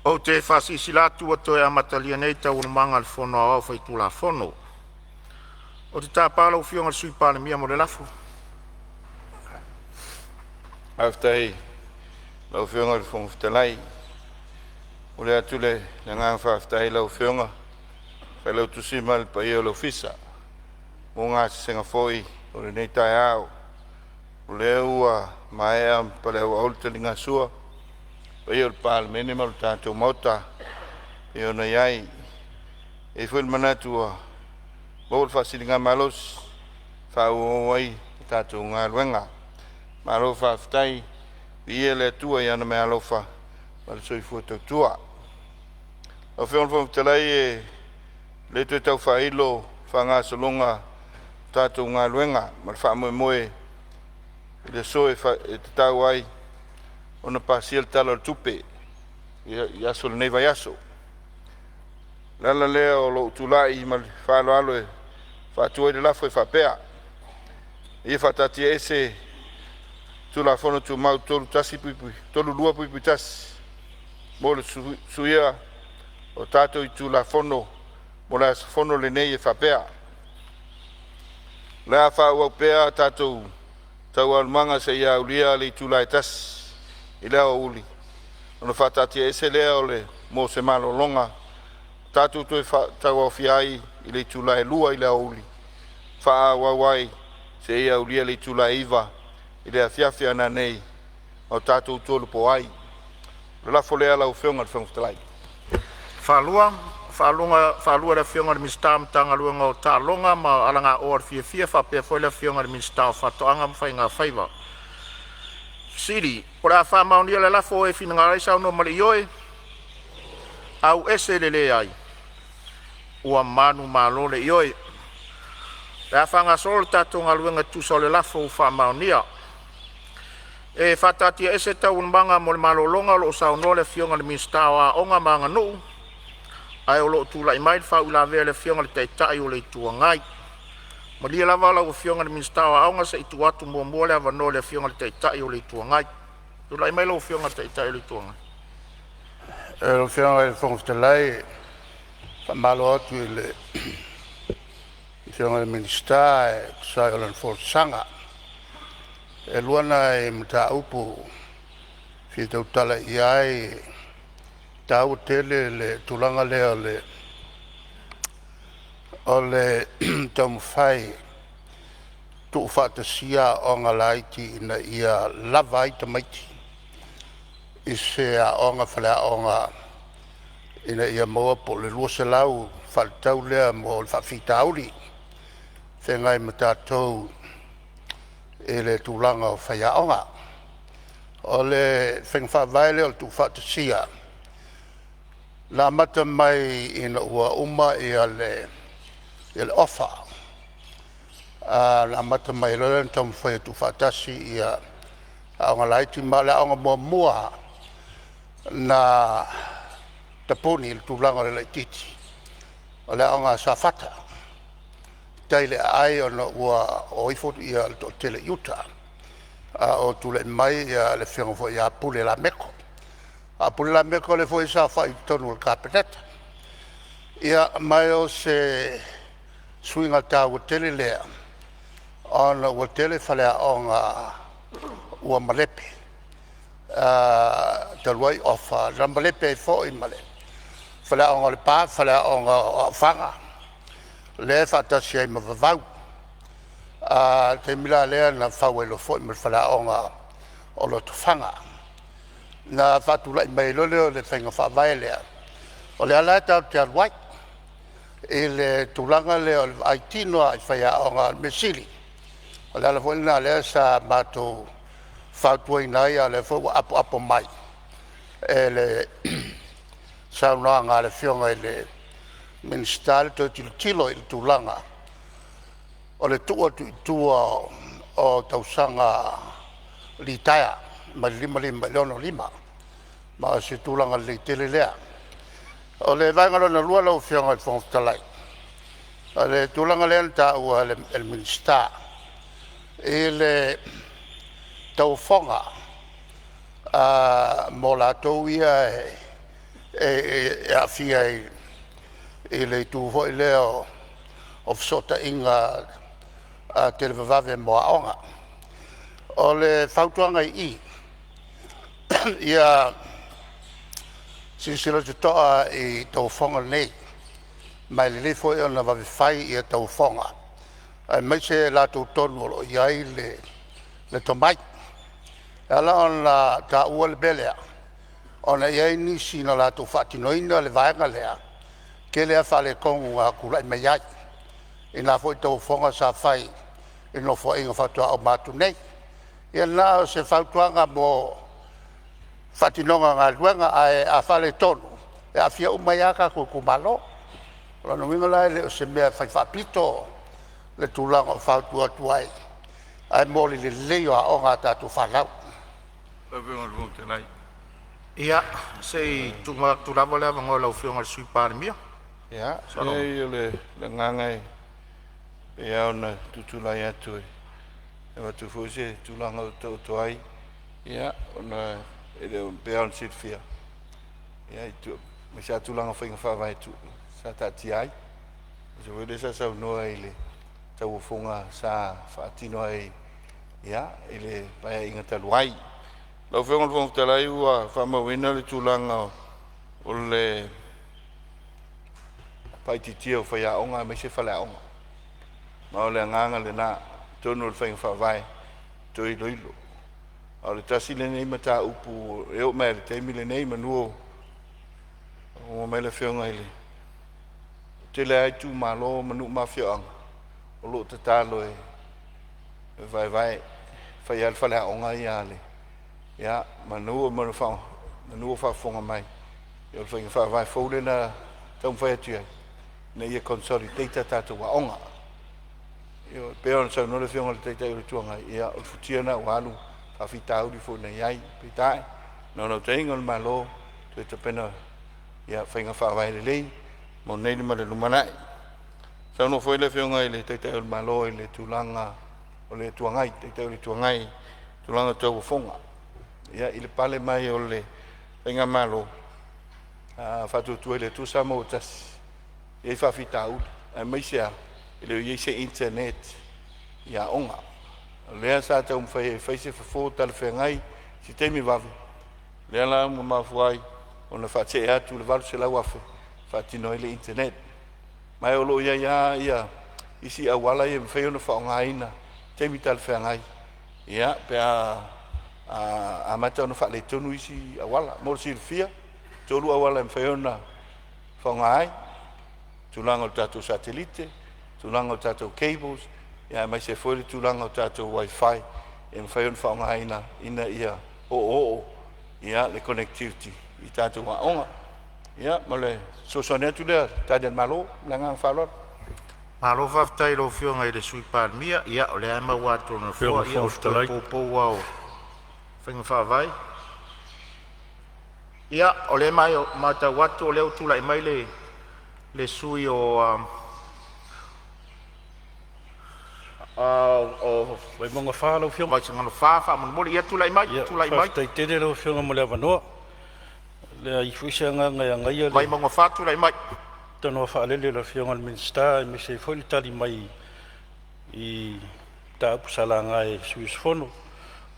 O te whasisi la tua toi amatalia nei tau manga le whono au whai tu la whono. O te tāpala o whionga sui Palemene mo le lafo. Aftai, lau whionga le whonga whitalai. O le atule, le ngā whaftai lau whionga. Whai lau tusima le pa eo lau fisa. Mo ngā senga foi, o le nei tai au. O le ua maea pa le ua olta li ngā sua. Pa eo le Palemene ma le tātou mauta. E ona iai. E fuil manatua. Mo le whasili ngā malos. Whau ai tātou ngā luenga. Malo whaftai. Ia le atua i ana mea alofa. Ma le soi fua tau tua. O whion whamtalai e le tui tau whailo. Whangā salonga. Tātou ngā luenga. Ma le whamoe moe. I le soe e te tau ai. Ona pasiel tala le tupe. I aso le nei vai aso. Lala lea o lo utulai ma le whalo alo e whatua i le lafo e whapea. I whatati ese tu la fono tu mau tolu tasi pui tolu lua pui tasi. Mo le suia o tato i tu la fono mo la fono le nei e whapea. Lea whau pea tato tau almanga se ia ulia le tu la tasi. I lea o uli. Ona whatatia ese lea o le mo se malo longa. Tātou toi tau au fiai i le tūlai lua i lea o uli. Wha wawai se ia ulia le tūlai iwa i lea fiafia na nei o tātou tōlu po ai. Le lafo lea lau whionga le whangfutalai. Whalua le whionga le mista mtanga luenga o tā longa ma alanga o ar fia whapea foi le whionga le mista o whatoanga mwhai ngā whaiva. Siri, por a whamaunia le lafo e whina ngā reisa no mali ioe, au ese le le ai, ua manu malo le ioe. Le a whanga solo tātou ngā luenga tusa le lafo u whamaunia. E whatatia ese tau unbanga mo le malo longa lo sao no le whionga le minstawa onga maanga nuu, ai o lo tūla i mai whau la vea le whionga le teitai o le tua ngai. Ma lia lava lau whionga le minstawa aonga sa itu atu mua le avano le whionga le teitai o le tua ngai. Tula i mai lau whionga teitai o le tua ngai. E lo whionga le whongwhitalai, whamalo atu i le whionga le minsta e kusai o le Fonotaga. E luana e mta upu, fi tau tala i ai, tau tele le tulanga lea o le tau mwhai tu whatasia o ngā laiti ina ia lava i tamaiti i se a o ngā whalea o ngā ina ia moa po le lua se lau whaletau lea mo le whawhita auri whengai ma tātou e le tūlanga o whaia o ngā o le whengwhawhaile o le tu whatasia la mata mai ina ua uma i a le ofa. La mata mai loren tam whai tu whatasi i a ngā laiti ma le aonga mua na taponi le tūlanga le laititi. O le aonga sa whata. Teile ai ona ua oifot i a le tele iuta. O tule mai i a le whionga fo i a pule la meko. A pule la meko le fo i sa whai tonu le kapeneta. Ia mai o se suinga tāua tele lea. Ona ua tele whalea o ngā ua malepe. Taluai ofa. Ra malepe e fo i male. Whalea o ngā le pā, whalea o ngā whanga. Le whatasi ai mawawau. Te mila lea na whawelo fo i male whalea o ngā o loto whanga. Na whatulai mai lole o le whainga whawai lea. O le ala tau te aluai. E le tulanga le o aitinoa i whaia o ngā mesili. O le ala fwena lea sa mātou whautua inai a le fwua apo mai. E le saunaa ngā le whionga i le ministale to tilo i le tulanga. O le tua o tausanga litaya ma lima leono lima. Ma se tulanga le tele lea. O le vangalo na lua lau whionga i whongtalai. O le tulanga lean ta ua el minsta. E le tau whonga mo la tau ia e a fia e le tu ho le o sota inga a te vavave mo aonga o le fautuanga I ia sisila te toa I tau whonga nei mai le fo e ona vave fai ia tau whonga ai mai se la tau tonu o iai le tomai ala on la ta ua le belea ona iai nisi na la tau whatinoina le vaenga lea ke lea whale kongu a kulai mai ai I nā fo I tau whonga sa whai I no fo inga whatua au mātu nei ia nā se whautuanga mo whatinonga ngā luenga a whale tonu e a fia umaiaka ko kumalo lana winga lai le o se mea whai whapito le tūlanga o whautua tuai ai mōli le leo a o ngā tātu whanau Ia, sei tūrawa lea wangoa lau whionga le sui Palemene. Ia, e le ngangai e au na tutulai atu e watu fuse tūlanga o tau tuai ia, ona e leo bea on sit fia ia, I tu me sa tūlanga whainga whawai tu sa tati ai so wede sa sau noa I le tau whonga sa whaatino ai ia, I le paya inga taluai lau whionga le whonga talai ua whamawina le tūlanga o le paititia o whaiaonga me se whaleaonga ma o le nganga le nā tonu le whainga whawai toi loilo o le tasi le nei mata upu e o mea le teimi le nei manuo o mea le whionga ile te le ai tū malo manu ma whioanga o lo te talo e vai whai al whaleaonga I ale ia manuo manuo whafonga mai i o le whainga whawai fōle na tau mwhai atu ai na ia consolidata tātou wa onga. Io peo na sau nore whionga le teitai o le tuanga ia o futia na o alu whawhita auri fo na iai pitai na no teinga o le malo te te pena ia whainga whawai le lei mo nei le mare lumanai. Sau no foi le whionga i le teitai o le malo i le tūlanga o le tuangai teitai o le tuangai tūlanga tau o whonga. Ia i le pale mai o le whainga malo whatu tue le tūsa mo tasi e whawhita auri ai maisea I leo iei se internet ia onga. Lea sa tau mwhai se whafo tala whengai si teimi wawi. Lea la mafuai o na whate atu le walu se lau afe whatino le internet. Mai o lo ia isi awala i mwhai o na whaonga ina teimi tala whengai. Ia pea a mata o na whale tonu isi awala. Mor si rifia tolu awala mwhai o na whaonga ai. Tulanga o tatou satelite. Tūlanga o tātou cables, ia mai se whore tūlanga o tātou wifi, e mwhai on whaonga ina ia o, ia le connectivity I tātou waonga. Ia, ma le sosone atu lea, tādian malo, la ngang whalor. Malo whaftai lo whionga I le sui Palemene, ia o le aima watu na whua, ia o stoi pōpou au whainga whawai. Ia, o le mai o mata watu o leo tūla I mai le sui o Wai monga wha lau whionga. Mai ngano wha mon mori ia tulai mai. Tai tere lau whionga mo le awanoa. Le I whuisanga ngai ngai. Mai monga wha tulai mai. Tano wha alele lau whionga le minsta me se whoi tali mai I ta upusala ngai suis fono.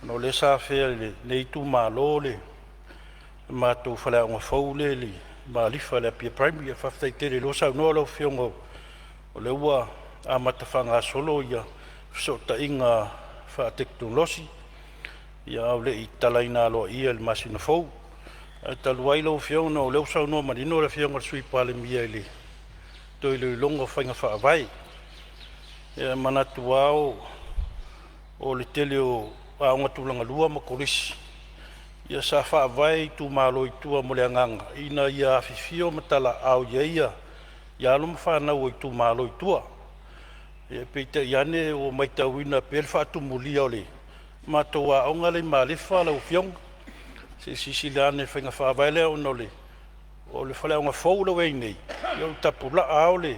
No le sa whea le nei tu malo le mātou whalea ngā whau le ma lifa le pia primary a whaftai tere lo sau noa lau whionga o le ua a matawhanga solo ia so ta inga wha teknolosi ia au le I talaina aloa ia le masina fau a taluai lau whionga o leo sau noa marino le whionga le sui Palemene le toi le longa whainga whaavai ia manatu ao o le tele o aonga tūlanga lua ma korisi ia sa whaavai tu malo I tua mo le anganga ina ia awhiwhio matala au ia ia alum whanau I tu malo I tua e peita iane o maitauina pel whaatumulia o le mātou a onga le malefa lau whionga se sisilane whainga whaavaile o le whale onga fau lau ei nei iau tapula a o le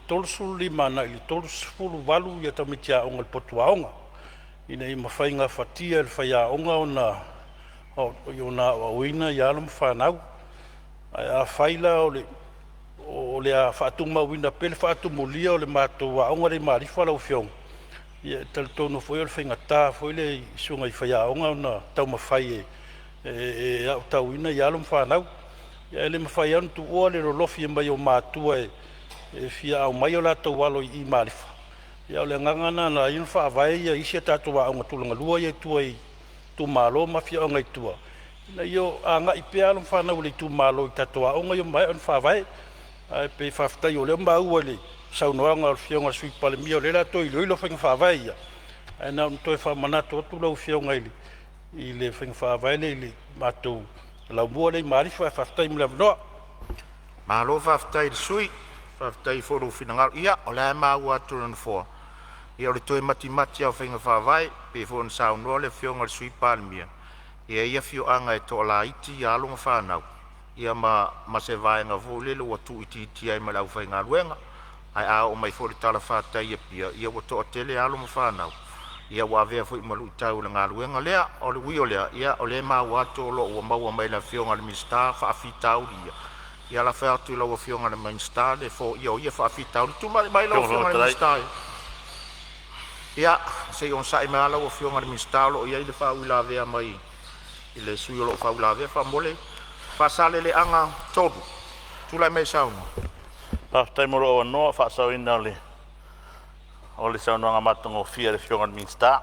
tolsulu li mana I le tolsulu walu ia tamitia onga le potu a onga ina I mawhainga whatia le whai a onga o na o na oina I alum whanau ai a faila o le a whatumauina pele whatumulia o le mātou aonga le marifa lau fiong. Ia tal tono foi o le whaingata foi le sunga I whaiaonga o na tau mawhai e au tauina I alum whanau. Ia le mawhai anu tu oa le rolofi mai o mātua e fia au mai o la tau walo I marifa. Ia o le ngangana na inu whaavai ia isi a tātou aonga tulanga lua ia tua I tu malo mafia o ngai tua. Na io a ngai pea alum whanau le tu malo I tātou aonga io mai on whaavai. Ai pe whaftai o le maua le saunoanga o fionga sui Palemene o le la toi loilo whainga whaavai ia. Ai nau toi whamanato atu lau fionga ili. I le whainga whaavai le mātou. Lau mua le marifa whaftai mula vanoa. Malo whaftai le sui. Whaftai whoru whinangaro. Ia o le maua atu rana fua. Ia o le toi mati au whainga whaavai. Pe whon saunoa le fionga le sui Palemene. Ia fio anga e to la iti ia alunga whanau. Ia ma se vaenga vole le watu iti ai ma lau whainga luenga. Ai a o mai fori tala whātai ia pia. Ia wato o tele alunga whanau. Ia wawea fo I malu tau le ngā luenga lea. O le wio lea. Ia o le maa wato lo ua maua mai la fionga le minsta whaafi tau lia. Ia la whaatu la ua fionga le minsta le fo ia o ia whaafi tau. Tu mai la ua fionga le minsta. Ia se on sa ima la ua fionga le minsta lo ia I le whau la vea mai. I le sui o lo whau la vea whamole. Whasale le anga toru. Tulai mai sauna. Paftai moro o noa whaasau ina o le sauna ngā matongo fia le fionga le minsta.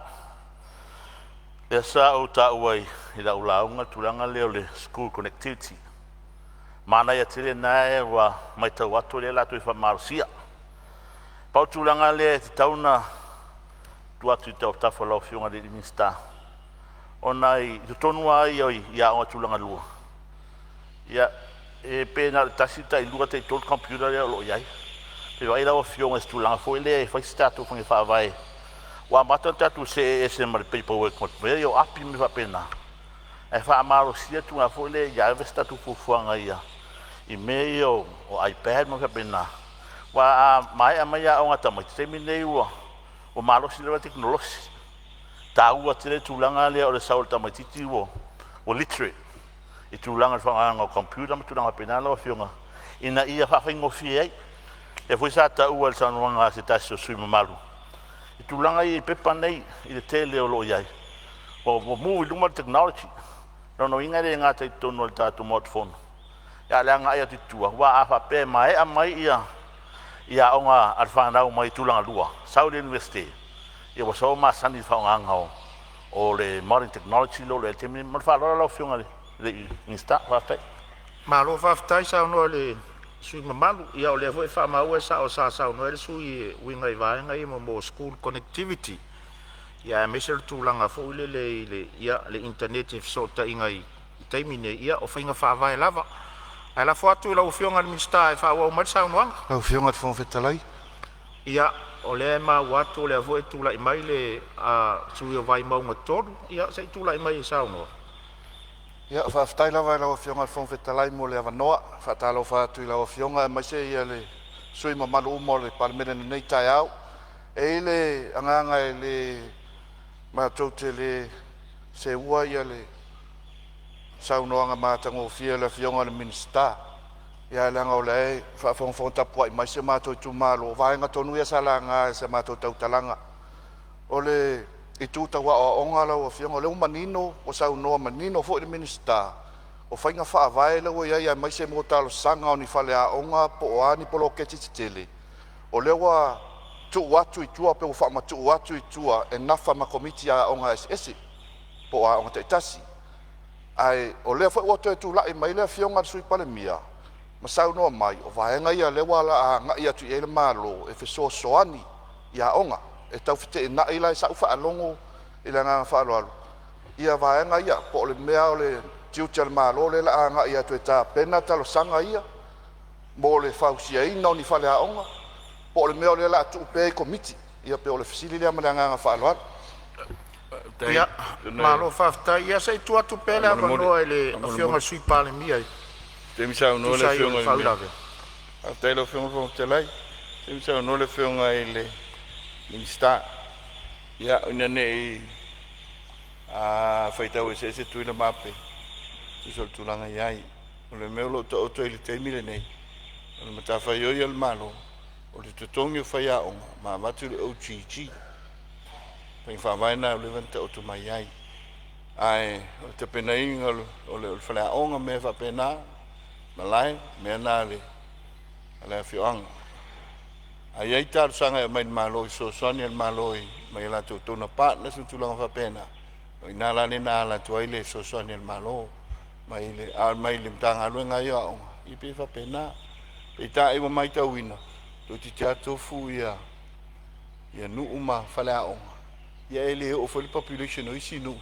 Le sa o ta uai I la ulaunga tulanga leo le school connectivity. Mana ia tire nae wa mai tau atu le la tui whamarusia. Pau tulanga le te tauna tu atu I tau tafo lau fionga le minsta. O nai tutonua I oi ia o tulanga lua. Ia e pena tasi tai lua te tol computer le lo iai. Pe vai la o fionga stulanga foi le fai statu fo fa vai. Wa mata tatu se mar paperwork mo ve yo api me va pena. E fa amaro sia tu na foi le ia ve statu fo fuanga ia. I me yo o iPad mo va pena. Wa mai amaya o ngata mo te minei o malo si le teknologi. Ta ua tele tulanga le o le saulta mai titi o literate. I tulanga whanga o computer ma tulanga penala o fionga. Ina ia whawhaingo fiei. E fwy sa ta ua le sanuanga se tasi o sui mamaru. I tulanga I pepa nei I le tele o lo iai. O mu I luma technology. Rono inga le ngata I tono le tatu smartphone. Ia le anga ia titua. Wa a whape mai a mai ia onga al whanau mai tulanga lua. Saudi University. Ia wa sao ma sani whaonganga o le modern technology lo le temi. Ma whalora lau fionga le insta whaftai. Malo whaftai sao noa le sui mamalu. Ia o le hoi whamau e sao sao noa le sui winga I vaenga I mo school connectivity. Ia mesel tūlanga fo le internet e fsota inga I taimine ia o whainga whaavai lava. Ai la fuatu la ufionga ni minsta e whaua umar sao noa. La ufionga te whonwhetalai. Ia o le ma watu le avoe tula I mai le tui o vai maunga toru. Ia sei tula I mai sao noa. Ia whaftai lawa la ufionga te whonwhetalai mo le avanoa. Whatalo whatu la ufionga mai se ia le sui mamalu umo le Palemene nei tai au. E le anganga e le mātou te le se ua ia le saunoanga mātango fia le fionga le minsta. Ia langa o le whawhongwhong tapua I mai se mātou tu malo. Vaenga tonu ia salanga e se mātou tautalanga. O le I tūtawa o onga lau o fionga. Le manino o saunoa manino fo I le minsta. O whainga whaavae lau ia mai se motalo sanga o ni whale a onga po o ani polo keti tele. O lewa tu watu I tua pe o whaama tu watu I tua e nafa ma komiti a onga SS. Po a onga te tasi. Ai o lea whai wato e tu lai mai lea fionga sui Palemene. Ma saunoa mai o vaenga ia lewa la a ngai atu I ele malo e feso soani ia onga. E tau fite e na ila e sau whaalongo I le ngā whaaloalo. Ia vaenga ia po le mea o le tiutia le malo le la a ngai atu e tā pena talo sanga ia. Mo le whausia ina o ni whale a onga. Po le mea o le la atu upe e komiti. Ia pe o le fasili lea ma le ngā whaaloalo. Ia, malo whaftai. Ia sei tuatu pele a wanoa le fionga sui Palemene. Te misau no le fionga I te lo fionga fo te lai. Te misau no le fionga I le minsta. Ia ina nei a faitau e se tui le mape. Tu sol tulanga iai. O le mea lo to i le teimi le nei. O le matawhai oi al malo. O le tutongi o whai aonga. Ma matu le au chi. Pai whamaina o le vanta o tu mai ai. Ai, o te pena inga o le whai aonga mea whapena. Malai, mea nā le. Ale a whioanga. Ai ai tāru sanga e mai malo i so soani al malo i. Mai la tu tona partners u tulanga whapena. O i nā lane nā la tu aile so soani al malo. Mai le mtanga aluenga i aonga. I pe whapena. Pe tā ewa mai tau ina. Tu ti te atofu ia nuu ma whale aonga. Ia ele o whali population o isi nuu.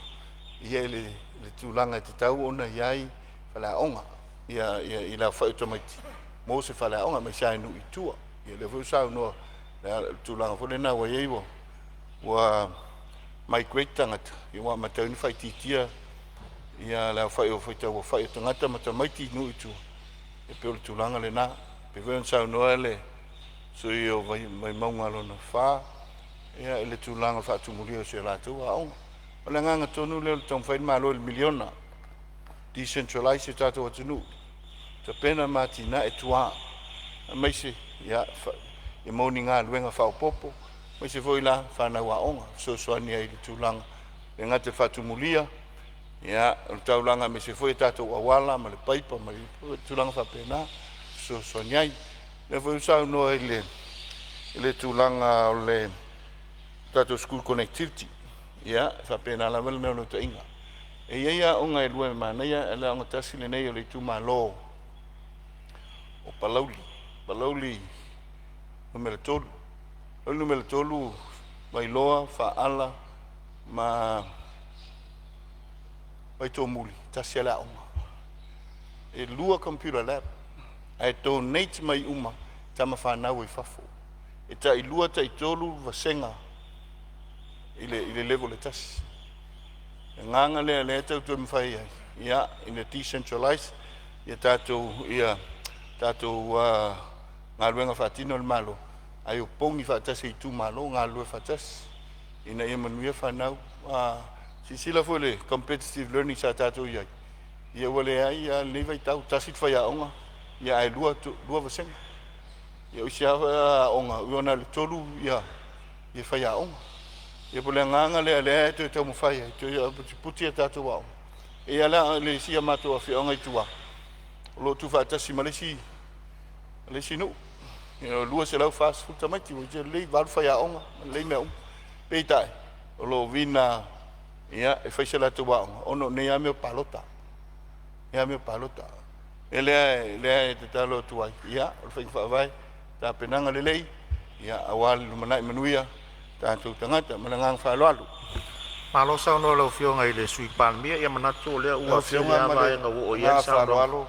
Ia ele tūlanga te tau ona iai whale aonga. Ia la whai utomaiti. Mo se whale aonga mai sai nuu i tua. Ia le whai usau noa. Tūlanga whale nā wa ieiwa. Wa mai great tangata. Ia wa matauni whai titia. Ia la whai o whai tau wa whai o tangata matamaiti nuu i tua. E pe o le tūlanga le nā. Pe whai usau noa le. So io mai maunga lona wha. Ia ele tūlanga wha tumuria se rātou a onga. O le nganga tonu leo le tong whain malo le miliona. Decentralize tātou atunu. Ta pena mātina e tua. Maise, ia, e mauni ngā luenga whao popo. Maise foi la whanau a onga. So soani ai le tūlanga. Le ngate wha tumuria. Ia, le taulanga maise foi tātou awala, ma le paipa, ma le tūlanga wha pena. So soani ai. Le foi usau noa ele tūlanga o le tātou school connectivity. Ia, whapena la wale mea no ta inga. E ia onga e lua me mana ia, e la onga tasi le nei o le tū malo o Palauli. Palauli numele tolu. O numele tolu mai loa, whaala, ma mai tō muli, tasi ala onga. E lua computer lab. E donate mai uma, tama whanau i whafo. E ta i lua ta i tolu vasenga i le level e tasi. E nganga lea tau tu mwhai ai. Ia, ina decentralize, ia tātou ngā luenga whatino le malo. Ai o pongi whatasi i tū malo, ngā lua whatasi. Ina ia manuia whanau. Sisila fo le competitive learning sa tātou iai. Ia wale ai, ia lewai tau, tasit whai a onga. Ia ai lua vasenga. Ia usi hawa onga, uona le tolu ia whai a onga. Ia pole nganga lea tu tau mwhai, tu puti a tātou wao. Ia le sia matua a whionga i tua. Lo tu whaatasi malesi nu. Ia lua se lau fast food tamaiti, ia lei waru whai a onga, lei mea onga. Peitai, lo vina, ia e whai se la tu wao. Ono ne ia meo palota. Ia meo palota. E lea te talo tuai. Ia, o whai whaavai. Tā penanga le lei, ia awali lumanai manuia, tātou tangata, manangang whaaloalu. Malo sa no lo fionga i le sui Palemene ia manatu o lea ua fionga vai nga o ia sa whaaloalu,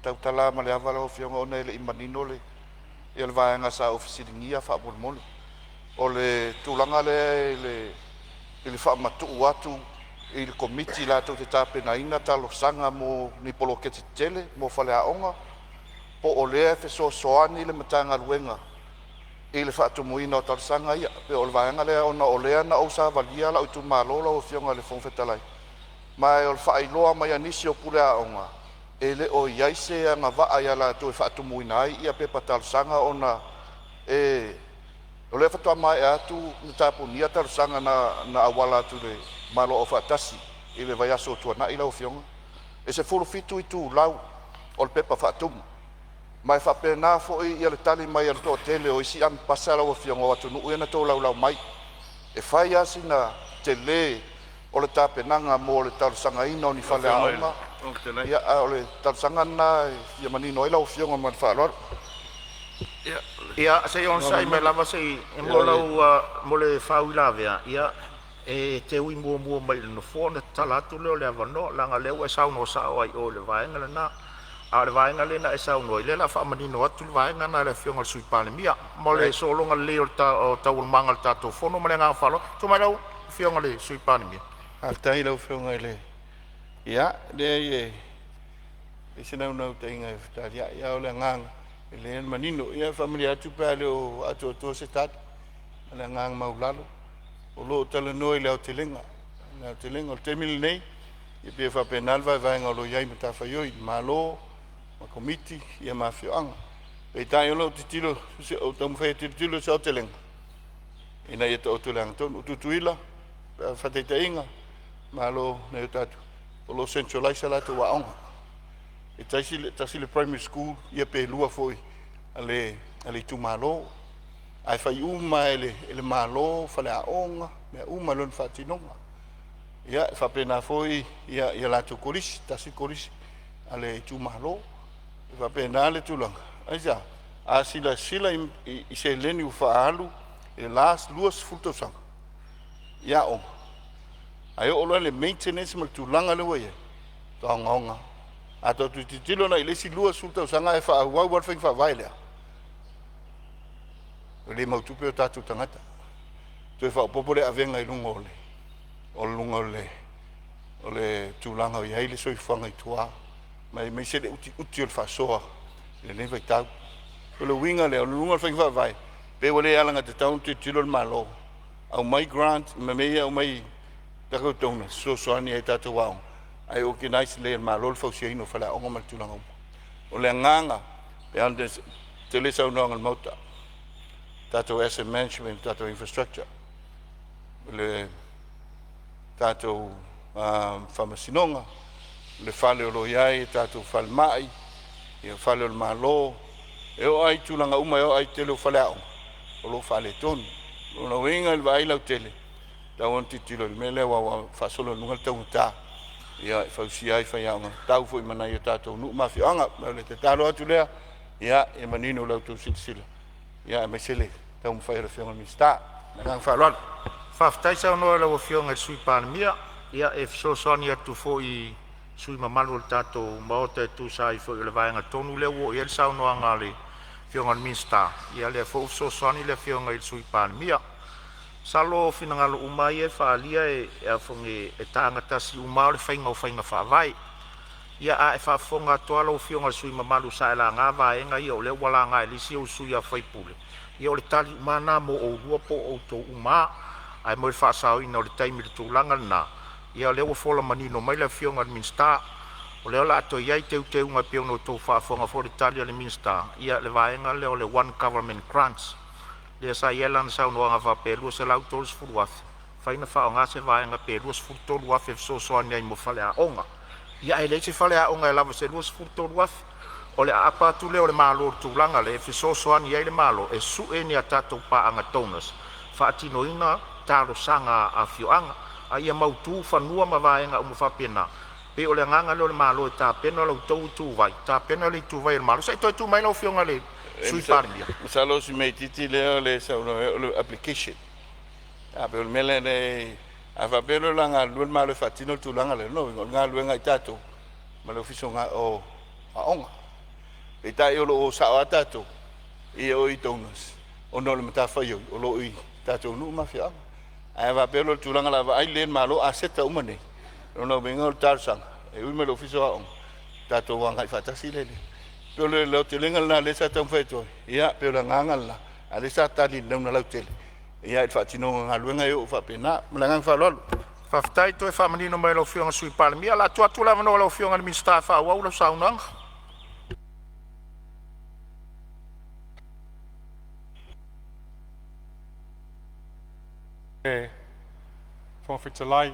tau tala ma le avala o fionga ona i le imanino le, ia le vaenga sa ofisiringia whaamolmole. O le tūlanga le i le whaamatu atu, i le komiti la tau te tāpenaina talo sanga mo nipolo kete tele, mo whale aonga, po o lea fe soani le matanga luenga i le whaatumuina o tarsanga ia pe o le vaenga lea ona o lea na o sa valia la utu malola o fionga le whongwhetalai mai o le whaailoa mai anisi o pule aonga e le o iaise a ngā vaa ia la tu e whaatumuina ai ia pe patarsanga ona o lea whatua mai atu na tāpunia tarsanga na awala atu le malo o whaatasi i le vaiaso tuana i la o fionga e se furu fitu i tu lau o le pepa whaatumu mai whapena fo'i ia le tali mai al tō tele o isi am pasara o fionga watu nuu ena tō lau mai. E whai asi na tele o le tāpenanga mo le talusanga ina o ni whale aonga. Ia o le talusanga na ia manino ila o fionga man whaaloar. Ia, se on sai me lava se e mo le whau la vea. Ia, e te ui mua mai le no fōna talatu leo le avano, langa leo e sauno sao ai o le vaenga le na. A le vaenga le na e sau noi le la whaamanino atu le vaenga na le fionga le sui Palemene. Mo le solonga le o tau manga le tato fono ma le ngā whalo. Tu mai rau fionga le sui Palemene. Aftai lau fionga le. Ia, le e se nau te inga e whtari. Ia o le nganga. E le en manino. Ia whamiri atu pēr le o atu se tatu. Le nganga maulalo. O lo tala noi le au te lenga. Le au te lenga o te mili nei. Ia pia whapenalva e vaenga o lo iai ma tawhaioi. Malo. ma komiti ia mafioanga. Pei tai o lo titilo se o tamu fai titilo sa o teleng. Ina ia to tulang ton ututuila fatetainga malo na yo tatu. O lo centralize la to waonga. E tasile primary school ia pe lua foi ale tu malo. Ai fai uma ele malo fale aonga me uma lon fatinonga. Ia fa pena foi ia la tu koris tasi koris ale tu malo. Fa pena le tulanga. Aja a sila i se leni u faalu e las luas futo sang. Ia o. Ai o le maintenance mal tulanga le wae. Tonga. Ato tu titilo na ile si luas futo sanga e fa wa wa fa vaile. Le mau tupe o tatu tangata. Tu fa popole avenga i lungo le. O lungo le. O le tulanga i hele so i fanga i tua. Mai se le uti o fa soa. Le ne vai tau. O le winga le o lungo fa vai. Pe wale alanga te tau tilo malo. Au mai grant me au mai tako tona so ani e tatu wao. Ai o ki nice le malo fa si no fa la o mal tulanga. O le nganga pe ande te le sa no ngal mota. Tato asset management, tato infrastructure. Le tato famasinonga, le fale o lo iai, tato fale mai, e fale o le malo, e o ai tulanga uma, e o ai tele o fale au, o lo fale tonu. O la winga il vai lau tele, tau on titilo, il mele wa fasolo nungal tau ta, ia fausi ai fai au, tau fo imana ia tato nu mafioanga, le te talo atu lea, ia e manino lau tu silsila, ia e mesele. Tau mwhai rafionga mista. Ngang whalon. Whaftai sao noa lau fionga sui Palemene. Ia e fisosoni atu fo i sui mamalu le tatou maota e tu sai fo i le vaenga tonu le wo. Ia le sao noa ngā le fionga mista. Ia le fo fisosoni le fionga i sui Palemene. Salo finangalo umai e whaalia e afonge e tāngata si umau le whainga o whainga whaavai. Ia a e whaafonga toa lau fionga sui mamalu sa e la ngā vaenga ia o le wala ngā e lisi o sui a whaipule. Ia o le tali mana mo o rua po o tō uma ai mo le whaasao ina o le taimi le tūlanga na ia le ua fola manino mai le fionga le minsta o le ola ato iai teu unga peo no tō whaafonga fo le tali le minsta ia le vaenga le o le one government grants le sa ia lana sao noanga whapelua se lau tōru se furuafe whaina whao ngā se vaenga pelua se furu tōru afe fisosoani ai mo whale a onga ia e leise whale a onga e lava se lua se furu tōru afe o le apa tu le o le malo tūlanga le fisosoani ai le malo e su e ni a tatou paanga tonas whaatinoina talo sanga a fioanga a ia mautu whanua mawaenga o mwhapena pe o le nganga le o le malo e tā pena lau tau tu vai tā pena le tu vai le malo sa i toi tu mai lau fionga le sui Palemene Misalo si mei titi leo le sa o application a pe o mele le a whapelo la ngā luen malo whatino tūlanga le no ngā luenga i tatou ma le fiso ngā o a onga e tai o lo sa o tato e o i tonas o no le mata fai o lo i tato nu mafia ai va pelo tulanga la ai len malo a seta umane no venga o tarsang e u me lo fiso on tato wa ngai fata sile pelo le lo telenga na le sa tam feto ia pelo nganga la ale sa tali na la tele ia fa tino nga luenga yo fa pena mlangang fa lol fa ftai to fa manino mai lo fionga sui Palemene la tua tu la no lo fionga mi sta fa wa lo saunang Fonotaga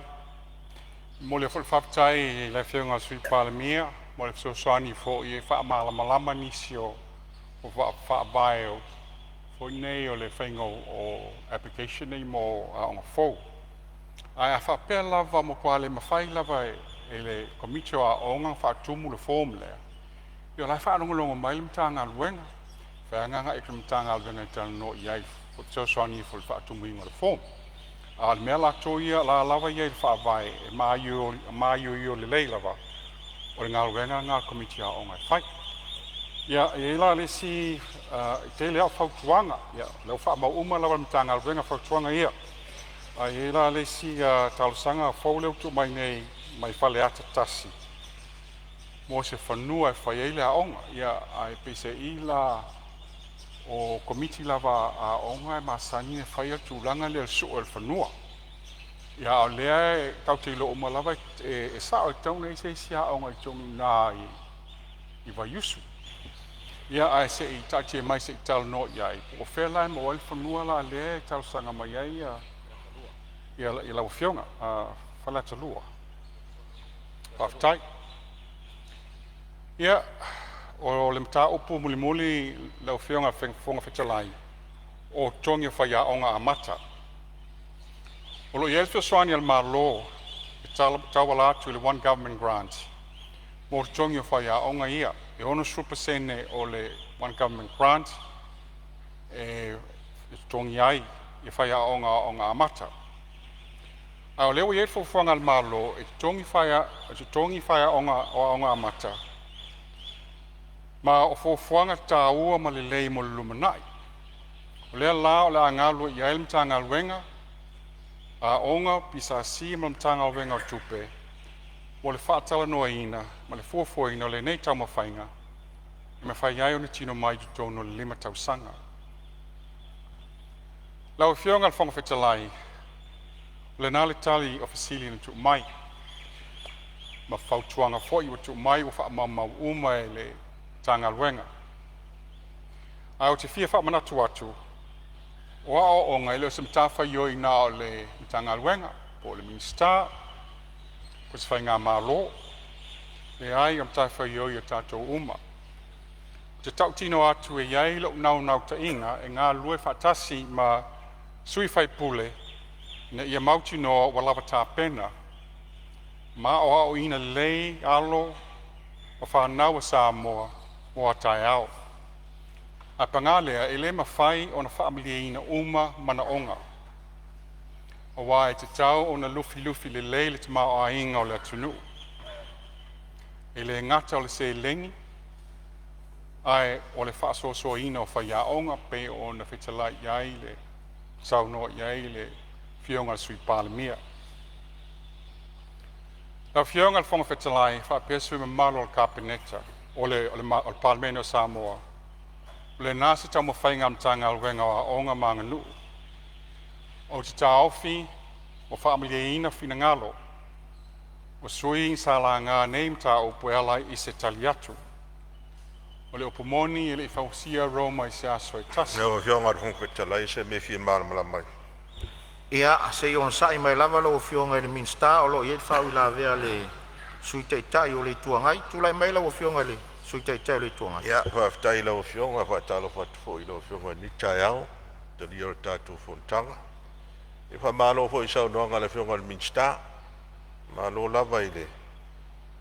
mo le whaatai le whiunga sui Palemene mo le fisosoani fo i whaamalama nisi o whaabai o fo nei o le whainga o application nei mo aonga fo. Ai a whapea lava mo kua le mawhai lava e le komitio a onga whaatumu le form lea. Io lai whaanongolongo mai le mtanga luenga. Whaanganga e le mtanga luenga i tala no iai fo fisosoani fo le whaatumu ingo le form. Al mea la toia la lava ia i whaavai e māio i o le lei lava o le ngā luenga ngā komitia o ngai whai. Ia e la le si te lea whautuanga, ia leo whaamau uma lava mta ngā luenga whautuanga ia. E la le si talosanga whauleu tu mai nei mai whale ata tasi. Mo se whanua e whai eile a onga, ia ai pese i la o komiti lava a onga e masani e whai atu langa le su o le whanua. Ia o lea e tau te ilo oma lava e sao e tauna i se sia onga i tonu nā I va yusu. Ia ai se I tachi mai se tal no iai. O fela mo el fanua la le tal sanga mai ai ia la fionga fala talua. Paftai. Ia o le mta upu muli la fionga fonga fetalai. O tongi faya onga amata. O lo iel swani al malo tawala to le one government grant. Mo tongi faya onga ia. E ono supasene o le one government grant e tongi ai e faya onga amata. Au leo iel fonga al malo e tongi faya onga amata. Ma o fofuanga taua ma le lei mo lumanai. O lea la o le angalu i ail mtanga alwenga, a onga pisa si ma mtanga alwenga o tupe, o le whaatala noa ina, ma le fuafua ina o le nei tau mawhainga, i me whai ai o ne tino mai tu tono le 5 tausanga. Lau fionga al whanga whetalai, le nale tali o fasili na tu mai, ma whautuanga fo i wa tu mai o wha mamau uma e le tanga alwenga. Ai o te fia wha manatu atu, o ao o ngai leo se mtafa yoi na o le mtanga alwenga, po le minsta, ko se whai ngā malo, le ai o mtafa yoi a tātou uma. Te tau tino atu e iai lo nau ta inga, e ngā lue whatasi ma sui whai pule, na ia mauti noa walawa tā pena, ma o ao ina lei alo o whanau a Samoa o a tai au. A pangalea e le mawhai o na whaamiliina uma mana onga. O wai te tau o na lufi le le te mao a inga o le atunu. E le ngata o le se lengi, ai o le whaasoso ina o whaia onga pe o na whetalai iai le saunoa iai le fionga sui Palemene. La fionga le whonga whetalai whaapesui me malo o le kapeneta o le Palemene o Samoa. Le nasa tau mawhainga mtanga alwenga o onga manganu. O te taofi, o whaamiliina whina ngalo. O sui sa la ngā nei mta o puela I se tali atu. O le opomoni e le I whausia Roma I se aso e tasi. Nea fionga rung whetalai se me fia mala mai. Ia, se on sai mai lava lo fionga I le minsta, o lo iet whau I la vea le sui teitai o le tuangai, tulai mai la o fionga le sui teitai o le tuangai. Ia, whaftai lau fionga, whaatalo whatufo I lau fionga ni tai au, te lia o tātou Fonotaga. E whamalo fo I sau noanga le fionga le minsta, malo lava I le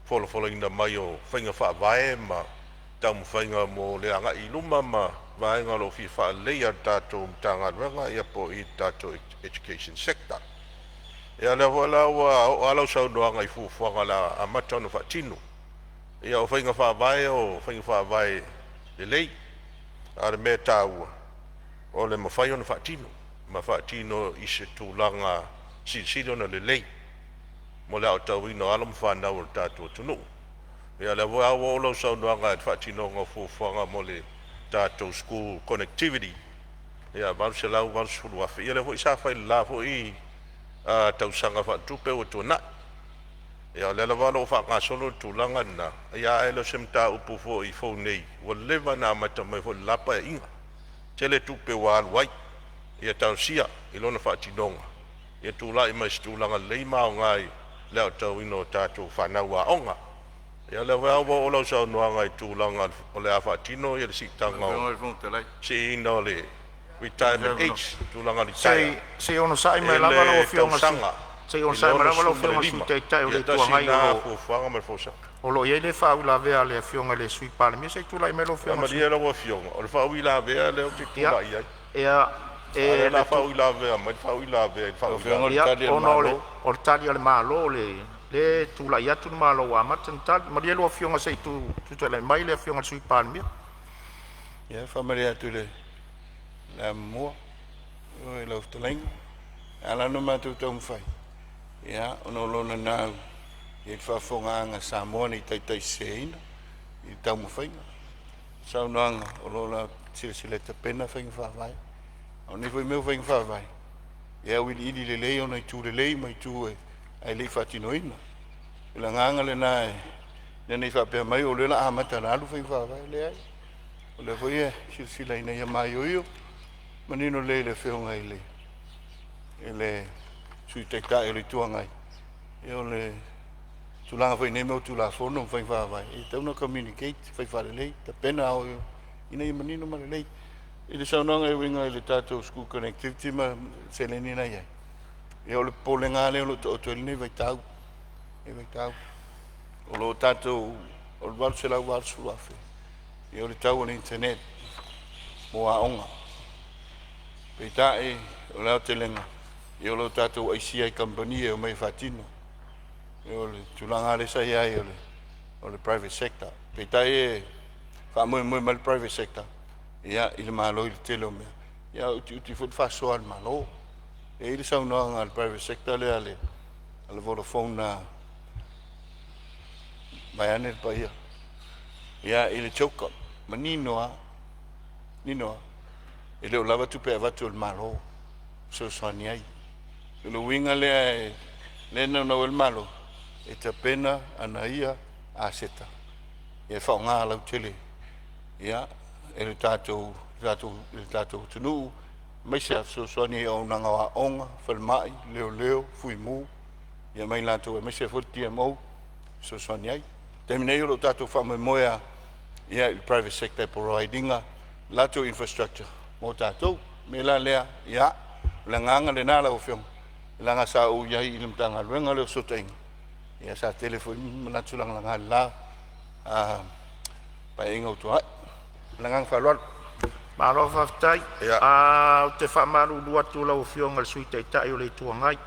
wholo ina mai o whainga whaavae ma taumu whainga mo le anga I luma ma vaenga lo fi whaalea tātou mtanga ruanga ia po I tātou education sector. Ia le wala o alau sau noanga I fufuanga la amata no whaatino. Ia o whainga whaavae le lei, a le mea tāua, o le mawhai ona whaatino, ma whaatino I se tūlanga siri ona le lei, mo le au tau ino alam whanau o tātua tunu. Ia le wā o lau sau noanga e whaatino ngā fufuanga mo le tātou school connectivity. Ia varusa lau varusa fulu afe. Ia le ho I sa whai la ho I tausanga whaatupe o tōna. Ia le walo o whaakasolo tūlanga na. Ia e lo semta upu fo I fo nei. Wa lewa na mata mai fo lapa e inga. Tele tupe wa alwai. Ia tausia I lona whaatinonga. Ia tūla I mai stūlanga leima o ngai leo tau ino tātou whanau a onga. Ia le wā o lau sau noanga I tūlanga o le a whaatino ia le sitanga o. Se ino le retirement age tūlanga ni tai. Se ono sai mai lava lo fionga sanga. Se ono sai mai lava lo fionga sui teitai o le tuangai o. O lo iei le whau la vea le fionga le sui Palemene se tūlai mai lo fionga sui. Maria lo fionga. O le whau I la vea le o te tūla iai. Ia e la whau I la vea, mai whau I la vea. Ia ono o le tali ale malo le tūla I atu malo wa matan tali. Maria lo fionga se tu tele mai le fionga sui Palemene. Ia whamaria tu le mua. O lau talenga. Ala no mātou tau mwhai. Ia, ono lona nau. I whawhonga anga Samoa ni taitai seina. I tau mwhainga. Sau noanga, o lona sileta pena whainga whawai. O ni fwoi meu whainga whawai. Ia wili ili le lei, ona I tū le lei, mai tū e ai lei whatino ina. Ila nganga le nā nei whapea mai o le la amata na alu whai whawai le ai. O le whai e silsila ina ia mai o iu. Manino le le whionga i le. E le sui teita e le tuangai. E o le tulanga whai nei mau tula whono whai whawai. E tauna communicate whai whale lei. Ta pena o ina i manino ma le lei. E le saunanga e winga i le tātou school connectivity ma se le nina iai. E o le polenga le o le to nei vai tau. E vai tau. O lo tātou o le walu se lau walu suafe. E o le tau o le internet. Mo a onga. Pei tae o leo te lenga. E o lo tātou aisia i kampania o mai whatino. E o le tulanga le sai ai o le private sector. Pei tae e whamoe moe ma le private sector. Ia i le malo i le tele o mea. Ia uti fut whasoa le malo. E i le saunoanga le private sector le ale. Ale Vodafone na mai ane le paia. Ia i le choka. Ma ninoa. E leo lava tupe avatu o le malo. So soani ai. E lo winga lea le nau el malo. E te pena ana ia a seta. E whao ngā lau tele. Ia e le tātou tunu. Mai se so soani o nanga wa onga. Whalmai, leo, fui mu. Ia mai lātou e mai se futi e mau. So soani ai. Terminei o lo tātou whamoe moea. Ia i private sector providinga. Lātou infrastructure. Mo tātou, me la lea, ia, la nganga le nala o whiong. La nga sa o iai i limtanga luenga leo sotainga. Ia sa telefoni, la tulang la ngā la, pa inga utu hai. La ngang whalwal. Malo whaftai, o te whamaru lua tula o whionga le sui teitai o le tuangai.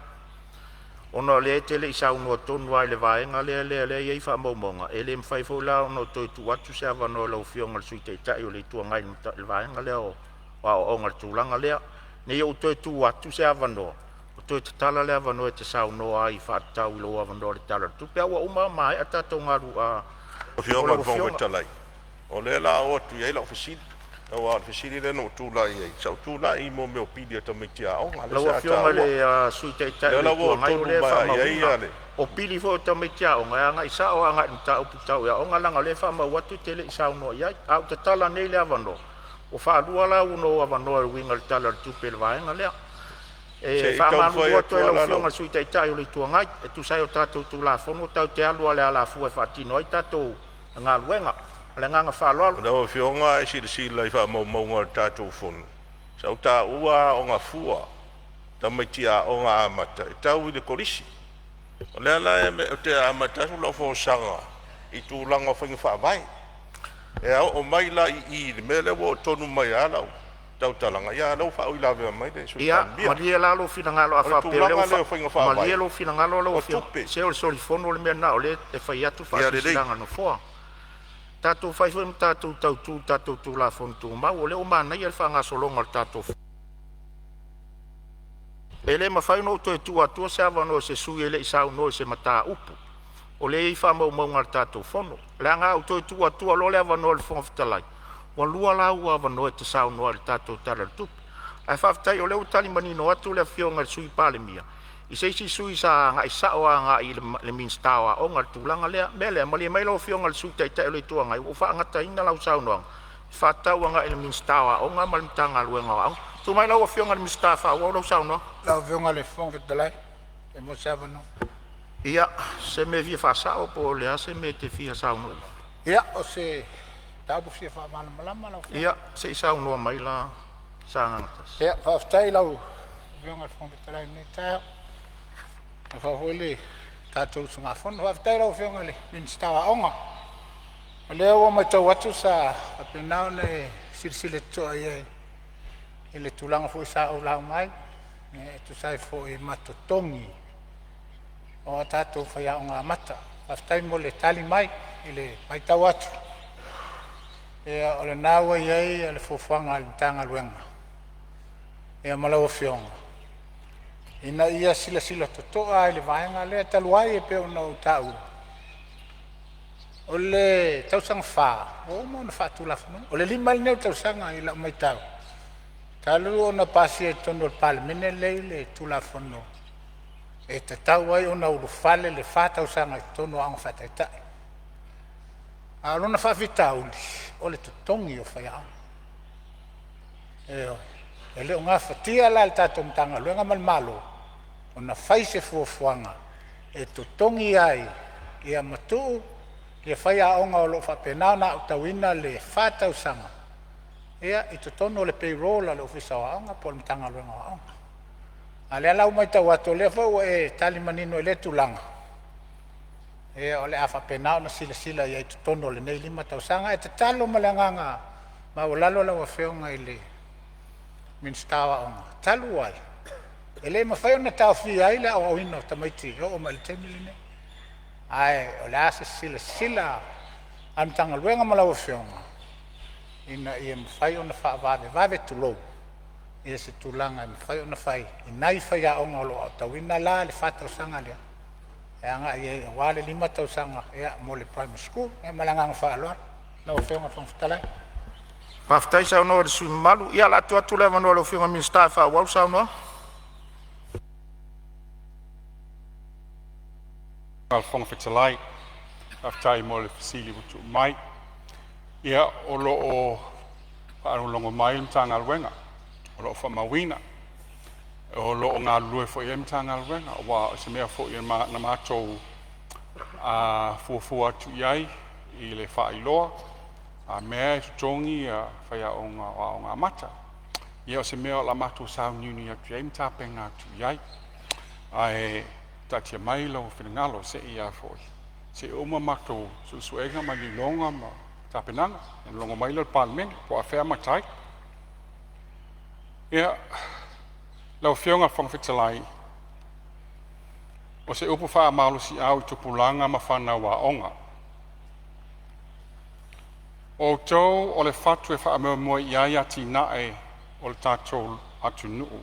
Ono le tele i sau no tonu ai le vaenga le iei whamaumonga. E le mwhaifo la ono toi tu atu se avano lau whionga le sui teitai o le tuangai le vaenga leo. Wa o ngal tulanga lea ne yo to tu atu se avano o to te tala le avano e te sau no ai fa tau lo avano le tala tu pe wa uma mai ata to ngaru a o fio ma fonga talai o le la o tu ye la ofisi o wa ofisi le no tu la ye sau tu la i mo me opidi to me tia o ala sa ta le sui te ta le ngai le fa ma o pili fo to me tia o nga isa o nga ta o tau ya o nga langa le fa ma watu tele sau no ya au te tala nei le avano o fa lua la uno avano e winga le tala tu pe le vaenga lea. E fa malua to e lau whionga sui teitai o le tuangai. E tu sai o tātou tu la fono tau te alua le ala fu e whatino ai tātou ngā luenga. Le nganga whaloalu. Lau whionga e sila i wha maunga tātou fono. Sau tā ua o ngā fua. Tamaitia o ngā amata. E tau i le korisi. O le ala e me o te amata su lau fōsanga. I tū langa whainga whaavai. E au o mai la i me le wo tonu mai ala tau talanga ia lau fa ila ve mai de ia maria la lo fina ngalo a fa pe le maria lo fina ngalo lo se o soli fono le mena o le e fa ia tu fa sanga no fo tatu fa fo tatu tatu tu la fon tu ma o le o mana ia fa nga solo ngal tatu ele ma fa no to tu atu se avano se su ele isa no se mata upu o le i fa mo ngal tatu fono la nga o to tu atu lo le avano le fon ftalai wa lua la ua avano e te sau no al tatu tala tu ai fa ftai o le utali mani no atu le fionga sui Palemene i se si sui sa nga isa o nga i le minstawa o ngal tulanga le mele mali mai lo fionga sui tai tai le tuanga o fa nga tai na la sau no fa tau nga i le minstawa o nga mal tanga luenga tu mai lo fionga le minstafa o lo sau no la fionga le fon ftalai e mo savano ia se me via fa sao po le se me te fia sao no ia o se tabu fia fa malama la ia se sao no mai la sanga ia fa stai la fionga le fon ftalai ne ta fa hole tatu sunga fon fa stai la fionga le minstawa onga le o ma tau atu sa apena ne silsile to ai ele tulanga fo sa o la mai ne tu sai fo e matotongi o tatu fa ya nga mata pastai mo le tali mai ile mai tau atu e o le nawa iai e le fofanga le tanga luenga e malawa fionga ina ia sila totoa i le vaenga le taluai e pe ona o tau o le tausanga wha o mo na whaatula whanau o le lima le neu tausanga i la mai tau talu ona pasi e tono le Palemene le tula whanau e te tau ai ona uru fale le whātausanga i tono ang whataitai Lona whawhitauli, o le tutongi o whaiao. E leo ngā whatia la le tātou mtanga luenga malmalo, o na whaise fuafuanga, e tutongi ai, ia matu, ia whaiaonga o lo whapenao na utawina le whātau sanga. Ia, i tutono le payroll le ofisa o aonga, po le mtanga luenga o aonga. A lea lau mai tau ato lea fau e tali manino e le tulanga. E o le afa penao na sila ia i tutono le nei 5 tausanga e te talo malanganga ma o lalo la wafeonga i le minstawa onga. Talu ai. E le mawhai ona tau fi ai le au ina o tamaiti o ma le temili ne. Ai o le asa sila antanga luenga ma la wafeonga. Ina ia mawhai ona wha vave tulou. Ia se tulanga mawhai ona whai. Inai whai a onga o lo au tawina la le whatau sanga lea. E anga ia wale 5 tausanga ia mo le primary school e malanganga whaaloa na o whionga whangwhitalai. Maftai sa no su malu ia la tu le mano lo fianga min staff a wau sa no. Al whangwhitalai aftai mo le fasili wutu mai ia o lo o whaarulongo mai mtanga alwenga o lo o whamawina o lo ngā lue fo i mtanga alwenga o wa se mea fo i na mātou fuafua atu iai i le whaailoa a mea i tutongi a whaia o ngā mata ia o se mea o la mātou sao niuni atu iai mtapenga atu iai ai tatia mai lau whinangalo se i a fo se uma mātou suenga ma li longa ma tapenanga e longa mai lau Palemene po a whea matai ia lau whionga whangwhitalai o se upu wha malu si au i tupulanga ma whanau a onga. O tau o le whatu e wha amea mua iai ati nae o le tātou atu nuu.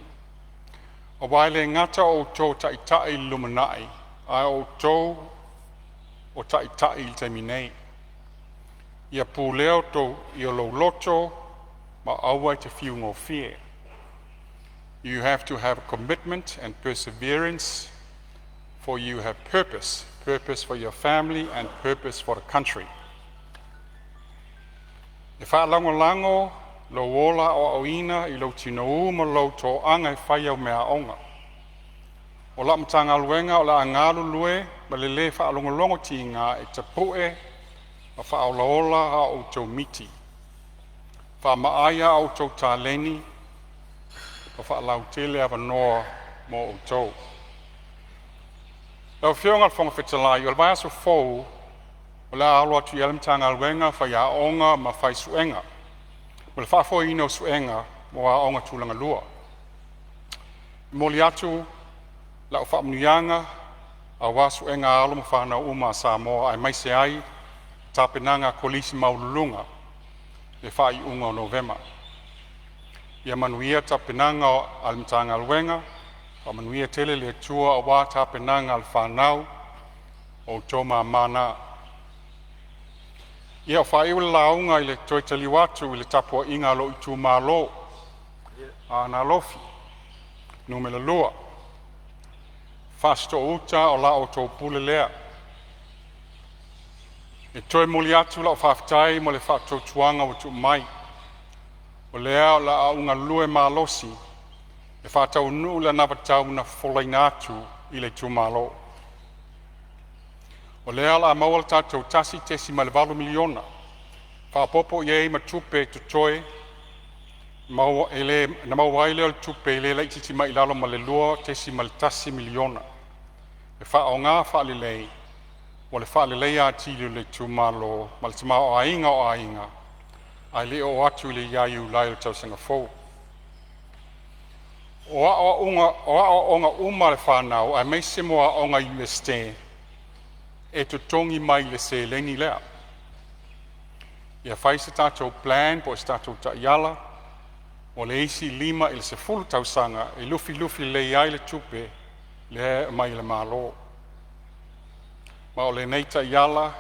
O waile ngata o tau taitai lumanai a o tau o taitai il teminei. Ia pūleo tau i o lau loto ma awai te whiungo fie. You have to have commitment and perseverance, for you have purpose for your family and purpose for the country. E whaalango lo wola o auina i lo tino uma lo tō anga i whai au mea onga. O la mtanga luenga o la angalu lue, ma le le whaalongolongo ti ngā e te poe, ma whaolaola a o tō miti. Whaamaaya o tō tāleni, o whaalau tele awa noa mo o tau. Lau whionga whangawhitalai, o le vai aso fōu, o le alo atu i alimtanga alwenga, whai a onga ma whai suenga. O le whaafo ino suenga, mo a onga tūlanga lua. Moli atu, lau whaamnuianga, a wā suenga alo ma whanau uma sa moa ai maise ai, tāpenanga kolisi maululunga, le whai unga o Novema. Ia manuia tapenanga o alimtanga alwenga, o manuia tele le tua o wā tapenanga al whanau o toma mana. Ia o whaiu launga i le toi tali watu i le tapua inga lo i tu malo, a na lofi, numela lua. Fasto uta o la o tō pule lea. E toi muli atu la o whaftai mo le whātou tuanga o tu mai. O lea o la aunga lue malosi, e whātau nuu la napatau na wholaina atu i le tūmalo. O lea la maua tātou tasi tesi ma le 8 miliona, whaapopo i ei ma tupe tutoe, na mauaile o le tupe i le laititi ma ilalo ma le lua tesi ma le tasi miliona. E wha o ngā whaalelei, o le whaalelei a tili le tūmalo, ma le tamao o ainga, ai le o atu le iaiu lai o tausanga fōu. O a onga uma le whanau, ai meise mo a onga UST, e tutongi mai le se leni lea. Ia whai se tātou plan po se tātou ta iala, o le isi 5 il se 10 tausanga, e lufi le iai le tupe, le mai le malo. Ma o le neita iala,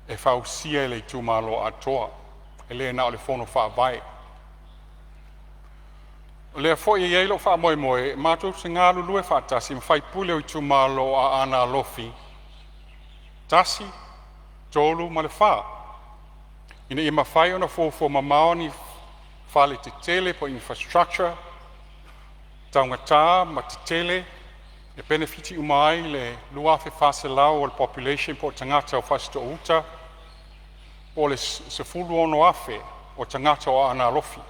e whausia le tūmalo atoa, e le na o le whono whaavai. O le fo i eilo whaamoe, mātou se ngā lulue whaatasi, mwhai pule o i tūmalo a ana lofi. Tasi, tolu ma le wha. Ina i mawhai ona fō mamao ni whale te tele po infrastructure, taungata ma te tele, e benefiti umai le luafe fase lau o le population po tangata o fasto uta, o le se fulu ono afe o tangata o ana lofi.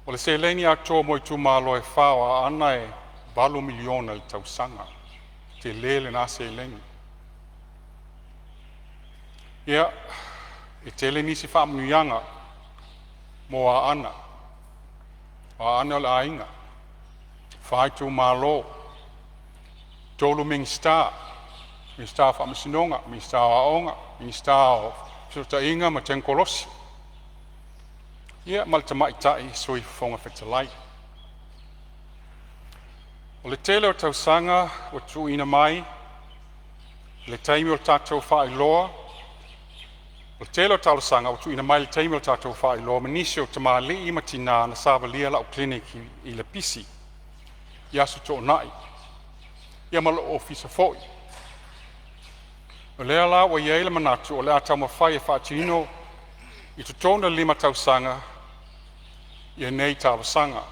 O le se leni ato mo i tu malo e whawa ana e balu miliona le tausanga, te lele na se leni. Ia, e tele nisi wha mnuianga mo a ana le ainga. Whai tu malo, tolu ming star wha masinonga, ming star o aonga, ming star o sota inga ma tenkolosi. Ia, malta maitai sui fonga whetalai. O le tele o tausanga, o tu ina mai, le taimi o tātou wha iloa, o telo tausanga o tu ina mai le taimi o tātou wha iloa, manisi o tama li ima tina na sāwalia la o kliniki i le pisi. Ia su tō nai. Ia malo ofisa foi. O lea la wa iei le manatu o lea tau mawhai e whaatino i tu tōna 5 tausanga i nei talasanga.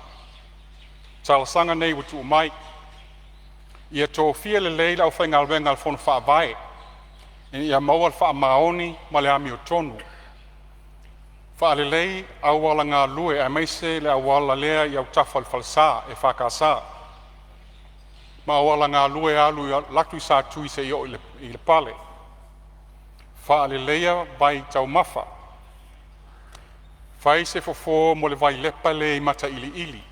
Talasanga nei wa tu mai. Ia tō fia le leila o whainga alwenga al fono whaavae. Ia maua wha maoni ma le ami o tonu. Wha alelei awala ngā lue a meise le awala lea i au tawhal falsa e whakasa. Ma awala ngā lue alu latu i sa tui se i le pale. Wha aleleia vai tau mafa. Whai se fofo mo le vai lepa le i mata ili ili.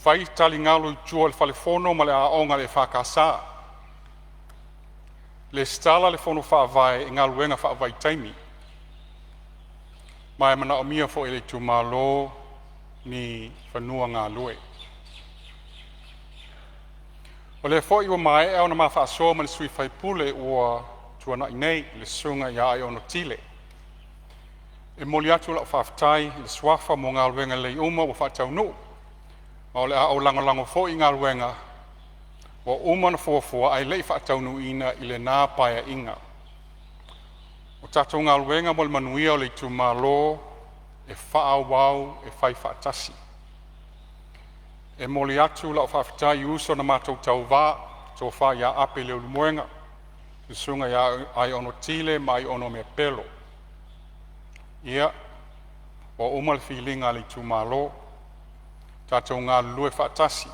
Whai tali ngalu i tua le whalefono ma le aonga le whakasa. Le stala le fono whaavai e ngā luenga whaavai taimi. Mai mana o mia fo ele tu malo ni whanua ngā lue. O le fo iwa mai e ona mawha asoa ma le sui whaipule ua tuana i nei le sunga ia ai ono tile. E moli atu la whaafitai le swafa mo ngā luenga le uma wa whaatau nu. Ma o le a o lango fo i ngā luenga o umana fuafua ai lei whaataunu ina i le nā paia inga. O tātou ngā luenga mo le manuia o le tu malo e whaawau e whai whaatasi. E moli atu la o whaafitai uso na mātou tau wā, tō wha ia ape leo lumuenga, le sunga ia ai ono tile mai ono mea pelo. Ia, o umale whilinga le tu malo, tātou ngā lue whaatasi,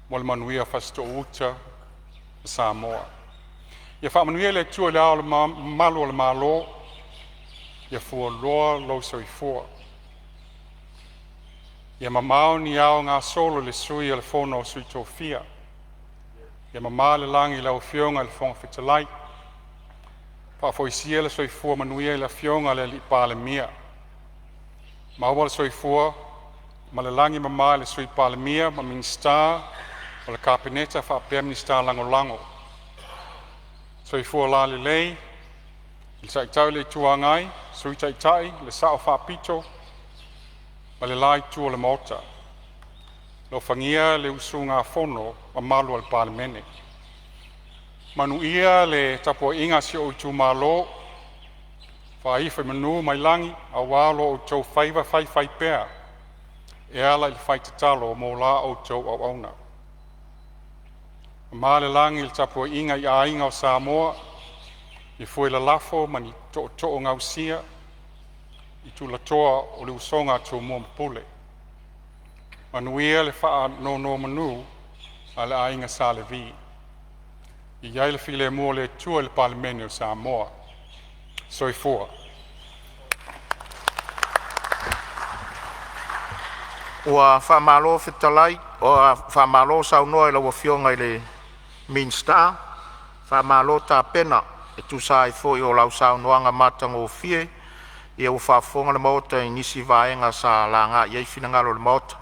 mo le manuia fasto uta Samoa. Ia wha manuia le tua le ao le malo o le malo, ia fua loa lo soifua. Ia mamao ni ao ngā solo le sui le fono sui tofia. Ia mamao le langi le au fionga le fonga whitalai. Wha foisia le soifua manuia le fionga le li Palemene. Maua le soifua, ma le langi mamao le sui Palemene, ma minstar, o le kapeneta wha pēr minista lango. So i fua la le lei, il taitau le tuangai, sui taitai, le sao wha pito, ma le lai tua le mota. Lo whangia le usu ngā fono, ma malu al Palemene. Manu ia le tapua inga si o tu malo, wha iwhai manu mai langi, a walo o tau whaiva whai pēr, e ala il whai tatalo mo la o tau au auna. Ma le langi il tapua inga i a inga o Samoa, i fue la lafo mani to'o ngau sia, i tu la toa o le usonga tu mua mpule. Manuia le wha no manu, a le a inga sa le vi. I iai le file mua le tua le Palemene o Samoa. So i fua. Ua whamalo whitalai, o whamalo saunoa i lawa fionga i le Minsta, whamalo tā pena, e tu sa i fo i o lau saunoanga matanga o fie, i au whafonga le maota i nisi vaenga sa langa i finangalo le maota,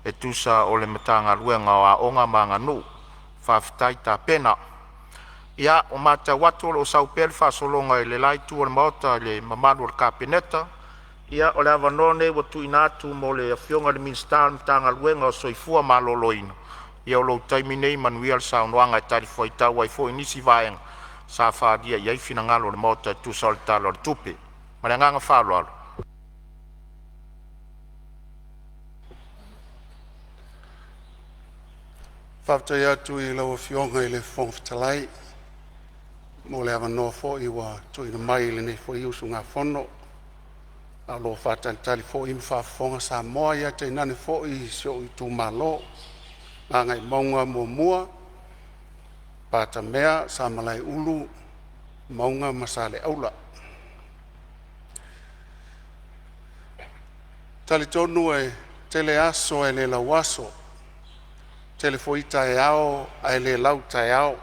e tu sa o le matanga luenga o a onga manga nu, whawhitai tā pena. Ia o mata watu o sau pēr whasolonga i le lai tu o le maota i le mamanu o le kapeneta, ia o le avanone watu inatu mo le fionga le Minsta matanga luenga o soifua maloloina. Ia o lo taimi nei manuia le saunoanga e tari fwai tau ai fo inisi vaenga. sa whaadia iai fina ngalo le mota tu soltalo le tupe. Ma le nganga whalo alo. Whaftai atu I lau fionga I le Fonotaga. Mo le awa noa fo I wa tui na mai le ne fo I usu ngā whono. A lo whatantali fo I mwhafonga sa moa ia te nane fo I sio I tu malo. Ngā ngai maunga mua. Pata mea sa malai ulu. Maunga masale aula. Tali tonu e tele aso e le lawaso. Tele foi tae ao ai le lau tae ao.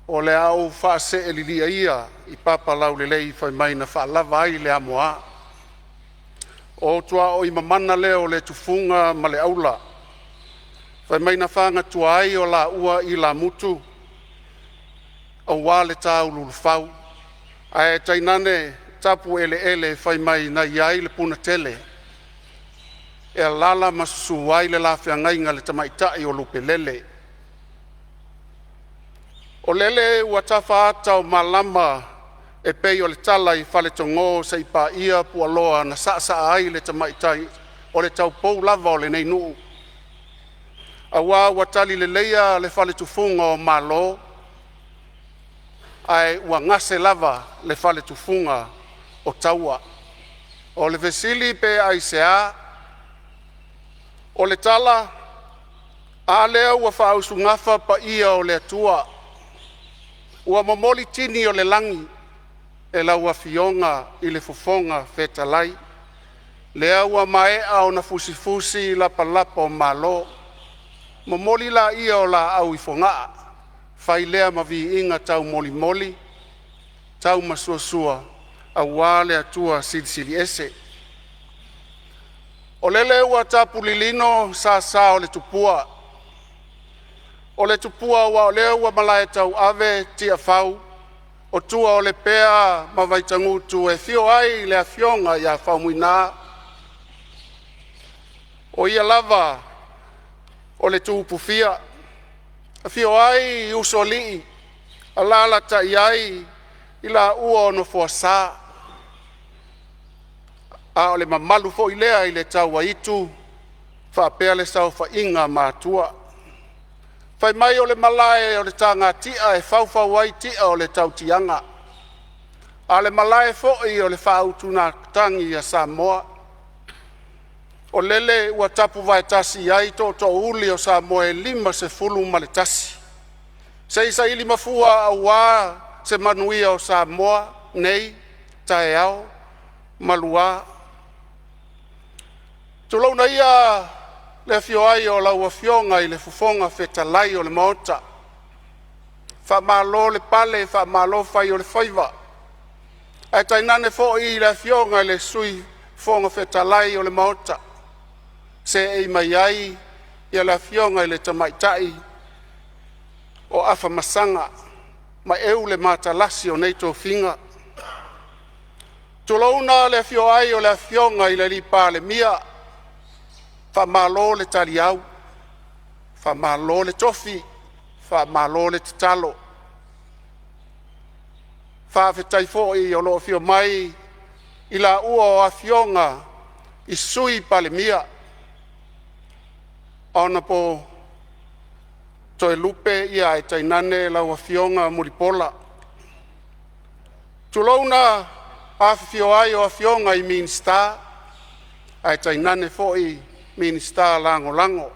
O le au whaase e lilia ia I papa lau le lei whai mai na whaalava ai le amoa. O tua o I mamana leo le tufunga ma le aula. Whai mai na whanga tua ai o la ua I la mutu. O wā le tā ulu whau. Ai tainane tapu ele whai mai na iai le puna tele. E lala masusu ai le lawhia ngainga le tamaitai o lupe lele. O lele ua tafa ata o malama e pei o le tala I whale tongo se I pa ia pualoa na sa ai le tamaitai o le tau pou lava o le nei nuu. A ua tali le leia le whale tufunga o malo. Ai ua ngase lava le whale tufunga o taua. O le vesili pe ai sea. O le tala, a lea ua whaausu ngafa pa ia o le atua. Ua mamoli tini o le langi, e la ua fionga I le fofonga fetalai. Lea ua maea o na fusifusi lapa o malo. Mamoli la ia o la au ifongaa. Fai lea mavi inga tau moli, tau masuasua, a wale atua sili ese. O lele ua tapu lilino sa o le tupua. O le tupua ua o lea ua malae tau ave tia fau. O tua o le pea mawaitangutu e fio ai le afionga ia fau muina. O ia lava o le tupufia. A fio ai usoli. Alala ta iai ila ua ono fuasa. A o le mamalu fo I lea I le tau waitu, whaapea le sau whainga mātua. Whai mai o le malae o le tanga tia e whauwhau ai tia o le tau tianga. A le malae fo I o le whautuna tangi a Samoa. O lele ua tapu vai tasi ai to uli o Samoa e 5 ma le tasi. Se isa ili mafua au wā se manuia o Samoa, nei, tae au, malua. Tulau na ia le fio ai o lau fionga I le fufonga fetalai o le maota. Wha malo le pale, wha malo fai o le whaiva. Ai tainane fo I le fionga I le sui fonga fetalai o le maota. Se ei mai ai I le fionga I le tamaitai o afa masanga. Ma eu le matalasi o neito finga. Tulau na le fio ai o le fionga I le li Palemene. Fa malo le taliau, fa malo le tofi, fa malo le talo. Fa fetai fo I o lo fio mai I la ua o afionga I sui Palemene. Ona po toe lupe ia e tainane la ua fionga muripola. Tulauna afio ai o afionga I minsta, ai tainane fo I minsta lango.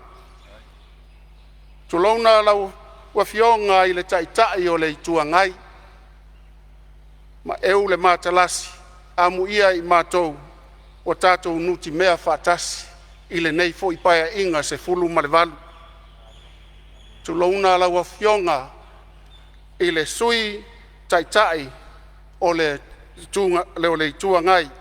Tulauna lau ua fionga I le taitai o le ituangai. Ma eu le matalasi, amu ia I matou, o tatou nuti mea fatasi, I le nei fo I paia inga se 10 ma le 8. Tulauna lau ua fionga I le sui taitai o le ituangai.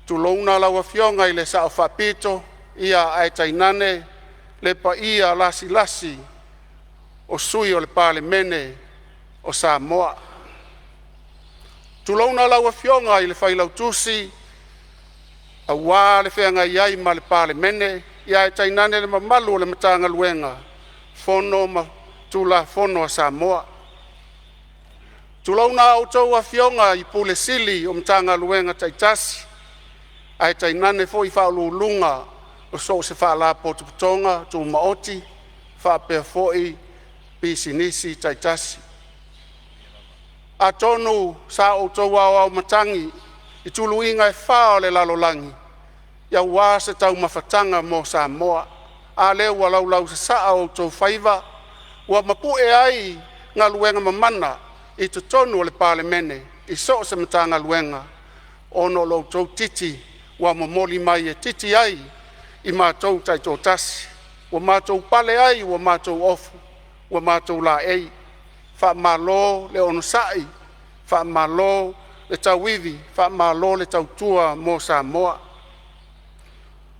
Tulauna lau fionga I le sao whapito, ia ai tainane, le pa ia lasi o sui o le Palemene o Samoa. Tulauna lau fionga I le whailau tusi, a wā le whenga iai ma le Palemene, ia ai tainane le mamalu o le matanga luenga, fono tula fono a Samoa. Tulauna au tau a fionga I pule sili o mtanga luenga taitasi. Ai tainane fo I whaululunga o so se whala potuputonga tu maoti, whapea fo I pisinisi taitasi. A tonu sa o tau au matangi I tulu inga e whao le lalolangi. Ia wā se tau mawhatanga mo Samoa. A leo walau lau se saa o tau whaiva. Wa mapu e ai ngā luenga mamana I te tonu o le Palemene. I so se matanga luenga. Ono lo tau titi. Wa mamoli mai e titi ai. I mātou taito tasi. Wa mātou pale ai. Wa mātou ofu. Wa mātou la ei. Wha malo le ono sai. Wha malo le tau iwi. Wha malo le tau tua mo Samoa.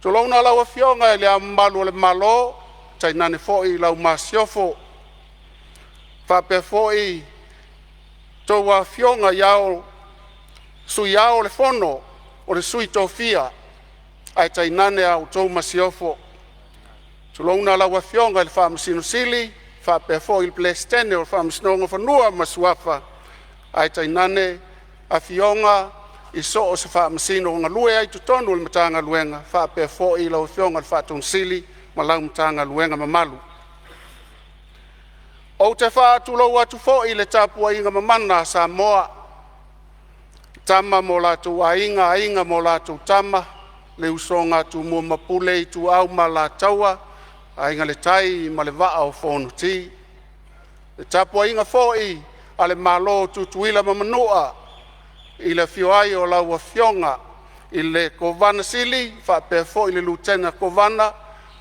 So launa lau a fionga e le amalu le malo. Tai nane foi lau masiofo. Whape foi tau a fionga iao. Sui iao le fono. O le sui tofia. Ai tai nane au tau masiofo. So launa lau a fionga le whamasino sili. Whape foi le plestene o le whamasinonga whanua masuafa. Ai tai nane a fionga. I so o se whaamasino o ngā lue ai tutonu le matanga luenga. Whapea fo I lau fionga le whaatun sili ma lau matanga luenga mamalu. O te whaatulau atu fo I le tapua inga mamana Samoa. Tama mo latu ainga mo latu tama. Le usonga tu mua mapule I tu au ma la taua. Ainga le tai ma le waa o Fonotaga. Le tapua inga fo I ale malo tutuila mamanua. I le fioai o lau a fionga. I le kovana sili, whapea fo I le lutena kovana.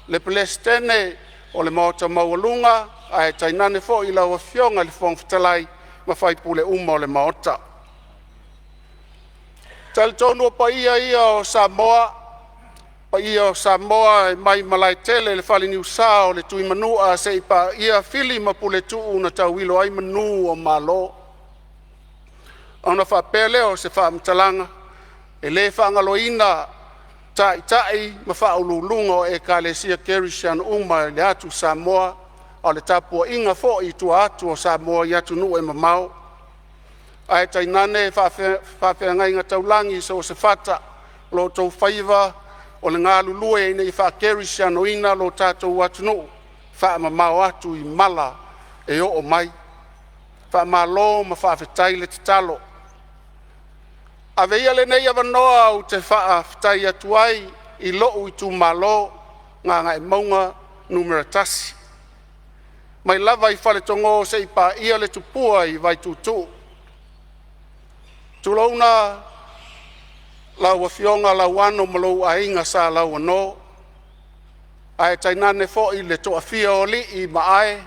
Le pelestene o le maota maualunga. Ai tainane fo I lau a fionga le whongfitalai. Ma whai pule uma o le maota. Tal tonu o paia ia o Samoa. Paia o Samoa e mai malai tele le whali ni usao le tui manua se I pa ia fili ma pule tuu na tau wilo ai manu o malo. Ona whapea leo se whaamtalanga, e le whaangaloina tai ma whaululunga e ka le sia Kerishan uma le atu Samoa, o le tapua inga fo I tua atu o Samoa I atu nu e mamau. Ai tainane whawhea ngai ngā taulangi so se whata, lo tau whaiva, o le ngā lulue nei wha Kerishan o ina lo tātou atu nu, wha mamau atu I mala e o mai. Wha malo ma whawhetai le te talo. A veia le nei awanoa o te wha whitai atu ai I loo I tu malo ngā ngai maunga numera tasi. Mai lava I whale tongo se I pa ia le tupua I vai tutu. Tulauna lau a fionga lau ano malou a inga sa lau ano. Ai tainane fo I le toa fia o li I ma ai.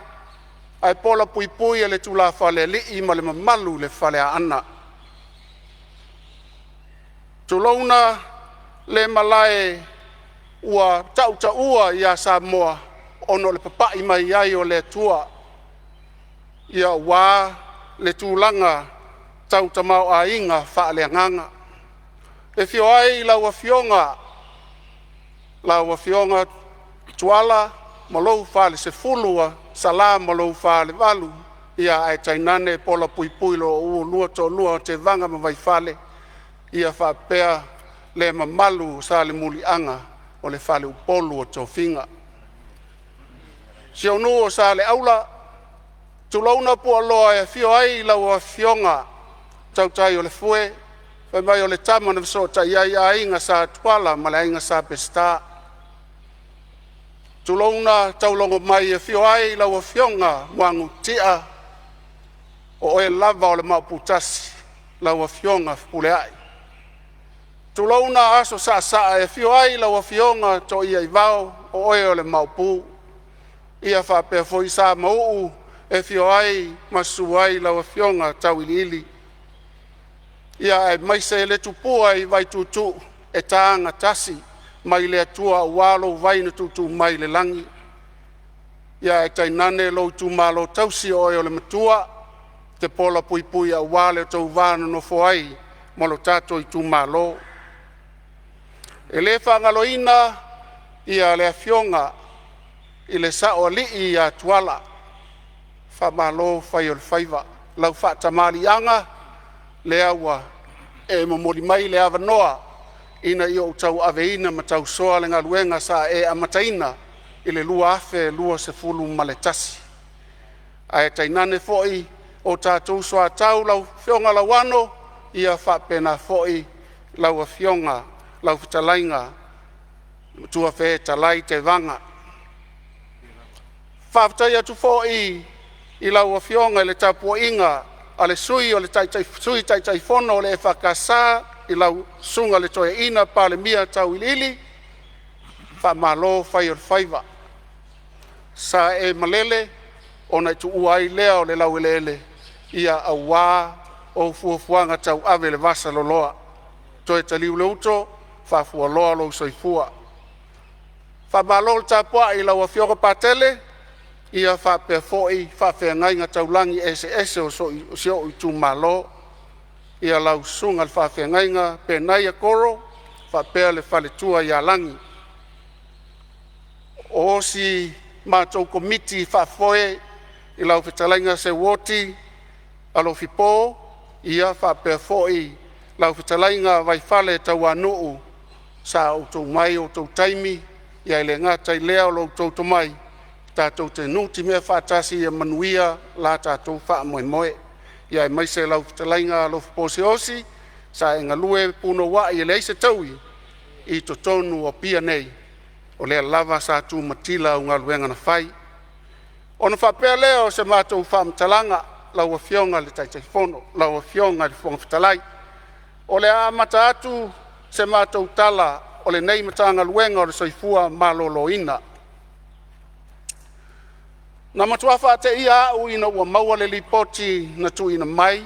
Ai pola pui pui le tula whale li I ma le mamalu le whale a ana. Tulauna le malae ua tauta ua I a Samoa ono le papai mai ai o le tua. Ia wā le tūlanga tauta mau a inga wha le nganga. E fio ai lau a fionga tuala malou wha le se fulua sala malou wha le walu. Ia ai tainane pola pui pui lo ua lua to lua te vanga ma vai whale. Ia whapea le mamalu sa le muli anga o le whale upolu o tō whinga. Si onu o sa le aula, tulauna pua loa e fio ai lau a fionga tautai o le fue, whai mai o le tama na viso tai ai a inga sa tuala ma le inga sa pesta. Tulauna taulongo mai e fio ai lau a fionga muangu tia o e lava o le mauputasi lau a fionga pule ai. Tulauna aso sa e fio ai lau a fionga to ia I vao o e o le maupu. Ia whapea foi sa mau e fio ai masu ai lau a fionga tau ili. Ia e maise le tupua I vai tutu e taanga tasi mai le atua walo vai na tutu mai le langi. Ia e tainane lo tu malo tausi o e o le matua te pola pui pui a wale tau vana no foai ma lo tato I tu malo. E le whangaloina ia le fionga I le sao li I a tuala. whamalo whai o le whaiva. Lau whaatamarianga lea ua e mamori mai le awanoa ina i o tau aveina ma tau soa le ngā luenga sa e amataina i le lua afe lua se fulu maletasi. A e tainane foi o tātou soa tau lau whionga lau ano ia whapena foi lau a whionga lau whitalainga tua whe talai te vanga. Whaftai atu foi i lau a whionga le tapua inga a le sui o le sui tai fono o le whakasā i lau sunga le toe ina Palemene tau ilili whamalo whai o le whaiva. Sa e malele o nei tu uai lea o le lau elele ia a wā o fuafuanga tau ave le vasa loloa. Toe taliu le uto whafua loa lo soifua. Whamalo le tapua i lau a whioga patele ia whapea foi whapea ngai ngā taulangi ese o sio i tu malo ia lau sunga le whawhia ngainga pe nai a koro whapea le whale tua ia langi. O si mātou komiti whawhoe i lau whitalainga se woti alo whipō ia whapea foi lau whitalainga vai whale tau anuu sa o tau mai o tau taimi ia le ngātai lea o lau tau mai tātou te nuti mea whātasi ia manuia la tātou wha moe moe. Ia e maise lau whitalainga lo whapose osi, sa e ngalue puno wa i leise taui i to tonu o pia nei, o lea lava sa tu matila o ngaluenga na whai. Ona whapea leo se mātou whamtalanga lau a whionga le taitai fono, lau a whionga le whonga whitalai. O le a mata atu se mātou tala o le nei matanga luenga o le soifua malolo ina. Na matuafa te ia au ina ua maua le lipoti na tu ina mai,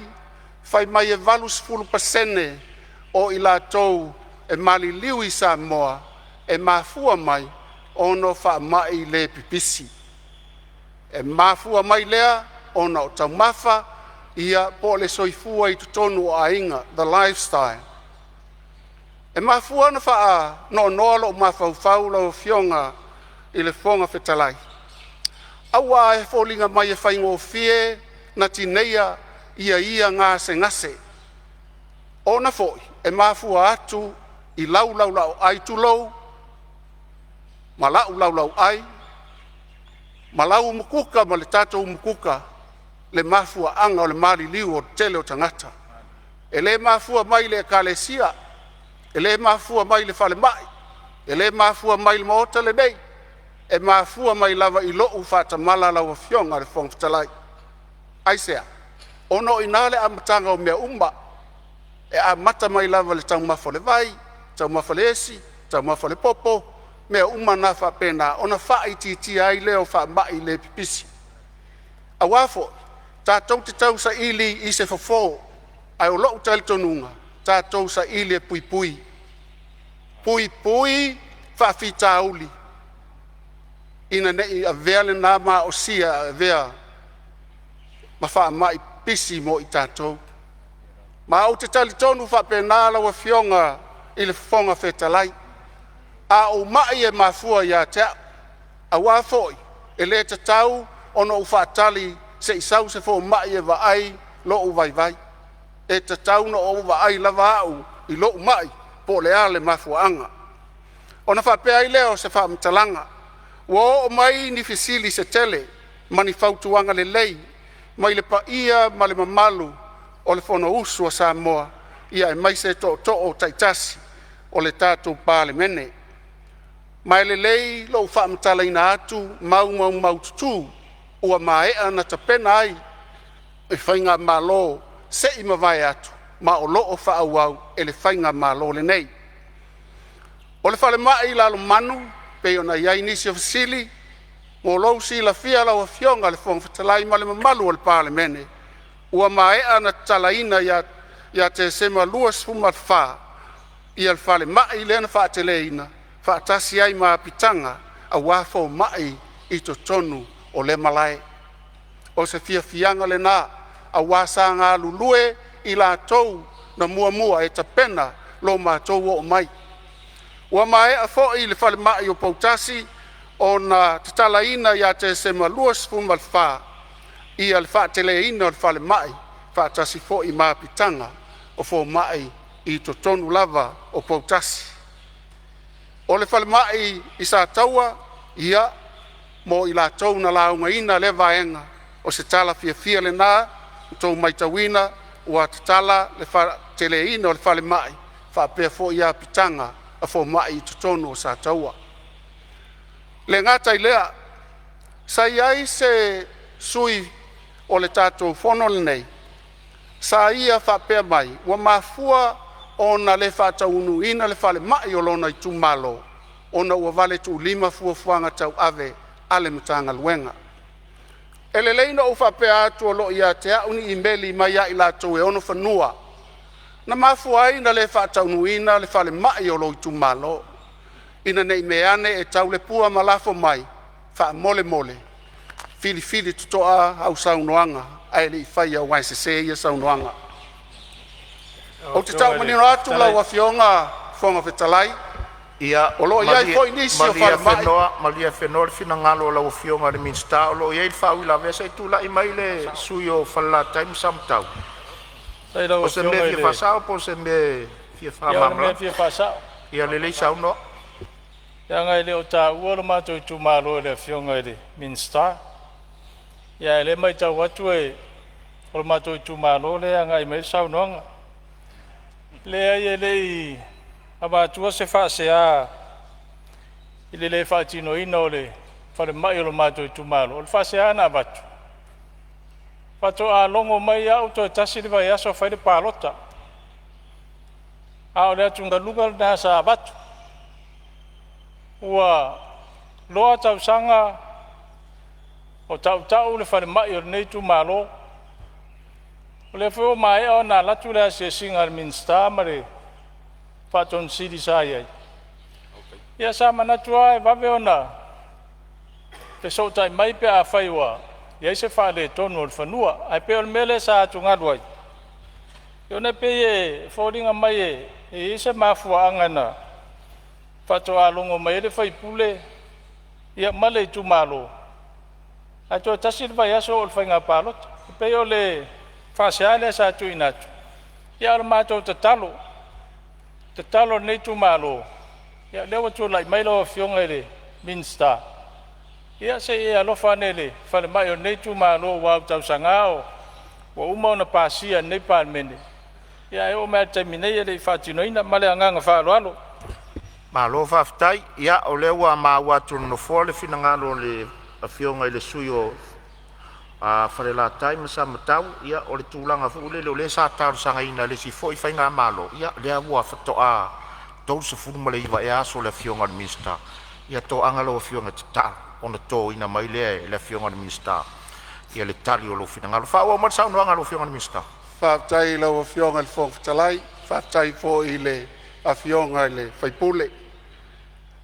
whai mai e 80% o i lātou e mali liwi sa moa, e mafua mai ono wha mai le pipisi. E mafua mai lea ona o tau mafa ia po le soifua i tutonu o ainga, the lifestyle. E mafua na wha no nolo o mafau lau whionga i le whonga whetalai. Awa e fōlinga mai e whaingo fie na tineia ia ngase ngase. Ona foi, e mafua atu i lau ai tulou, ma lau ai, ma lau mukuka ma le tātou mukuka, le mafua anga o le mari liu o tele o tangata. E le mafua mai le kalesia, e le mafua mai le whale mai, e le mafua mai le maota le nei, e mafua mai lava i loo whata mala lawa whionga le whongwhitalai. Aisea, ono inale amatanga o mea umma, e a mata mai lava le tau mafo le vai, tau mafo le esi, tau mafo le popo, mea umma na whapena, ona wha i titi ai leo wha mai le pipisi. A wafo, tātou te tau sa ili i se fofo, ai o loo tali tonunga, tātou sa ili e pui pui. Pui pui, wha fita uli. Ina nei a vea le nā mā o sia a vea ma wha mai pisi mo i tātou. Ma au te tali tonu wha pe nā lawa whionga i le whonga whetalai. A o mai e mafua ia te a wāfoi e le te tau ono u whaatali se isau se fo mai e wa ai lo u vai vai. E te tau no o wa ai lava au i lo u mai po le ale mafua anga. Ona wha pe ai leo se wha mtalanga. Wo o mai ni fisili se tele, mani fautuanga le lei, mai le pa ia ma le mamalu o le fono usu a Samoa, ia e mai se to o taitasi o le tātou Palemene. Mai le lei lo whaamtala ina atu, mau tutu, ua maea na tapena ai, e whainga malo se ima vai atu, ma o loo whaauau e le whainga malo le nei. O le whale mai lalo manu, pe ona iai nisi o fasili, mo lou si la fia lau a whionga le whongwhitalai ma le mamalu o le Palemene. Ua maea na talaina ia te sema luas fumat wha, ia le whale mai le na whaateleina, whaatasi ai ma pitanga, a wafo mai i to tonu o le malai. O se fianga le nā, a wasanga lulue i la tou na mua e tapena lo mātou o mai. Ua mai a fo i le whale mai o pautasi o na te talaina ia te sema luas fumal wha. ia le faateleina o le falemaʻi faatasi foʻi mapitaga o fomaʻi i totonu lava o poutasi o le falemaʻi i sa taua ia mo i latou na laugaina le vaega o se tala fiafia lenā tou maitauina ua tatala le faateleina o le falemaʻi faapea foʻi ia pitaga a fomaʻi i totonu o sa taua le gata i lea sai ai se sui o le tatou fono lenei sa ia faapea mai ua mafua ona le faataunuina le falemaʻi o lona i tumalo ona ua vale tuulima fuafuaga tauave a le matagaluega e leleina ou faapea atu o loo iā te aʻu ni imeli mai aʻi latou e ono fanua na mafua ai na le faataunuina le falemaʻi o lo i tumalo ina neʻi me ane e taulepua ma lafo mai faamolemole filifili totoa au saunoaga ae leʻi faia o gaesesē ia saunoaga o te taumanino atu lau afioga foga fetalai ia o loo iai foʻi nisi o falemaʻi malia fenoa le finagalo o lau afioga le minista o loo iai le faauilavea sai tulaʻi mai le sui o falalataimi samatau o se mea fia fasao po se mea fia faamamala ia lelei saunoa ia gai le o tāua lo matou itumālo le afioga i le minista ia e le maitau atu e o le matou itumālo le agai mai le saunoaga lea ia leʻi amatua se faaseā i le lē faatinoina o le falemaʻi o lo matou itumālo o le faaseā na avatu faatoʻalogo mai aʻu toe tasi le vaiaso fai le palota a o le atugaluga lenā sa avatu ua loa tausaga o taʻutaʻu le falemaʻi o lenei tumālo o le foi o maeʻa ona latu le asiasiga le minista ma le faatonosili sa iai ia sa manatu a e vave ona te soʻutaʻi mai pe a fai ua iai se faaletonu o le fanua ae pe o le mea le sa atugalu ai i ona pei e foliga mai e se mafuaaga na faatoʻalogo mai le faipule ia ma le itumālo ae toe tasi le vaiaso o le faiga palota pei o le faaseā lea sa tuuina atu ia o le matou tatalo lenei tumālo ia lea ua tualaʻi mai lau afioga i le minista ia se e alofa ane le falemaʻi o lenei tumālo ua au tausaga o ua uma ona pasia lenei palemene ia e o mea taimi nei e leʻi faatinoina ma le agaga faaloalo malo faafetai ia o lea ua maua atu nonofoa le finagalo o le afioga i le sui o falelatai ma samatau ia o le tulaga foʻi lele o lē sa talosagaina lesi foʻi faiga malo ia lea ua fatoʻa tolusefulu ma le iva e aso le afioga o le minista ia toʻaga lou afioga tataʻa ona toina mai lea e le afioga o le minista ia le tali o lou finagalo faaua ma le saunoaga lou afioga o le minista faafetai lau afioga i le fogafetalai faafetai foʻi i le afioga i le faipule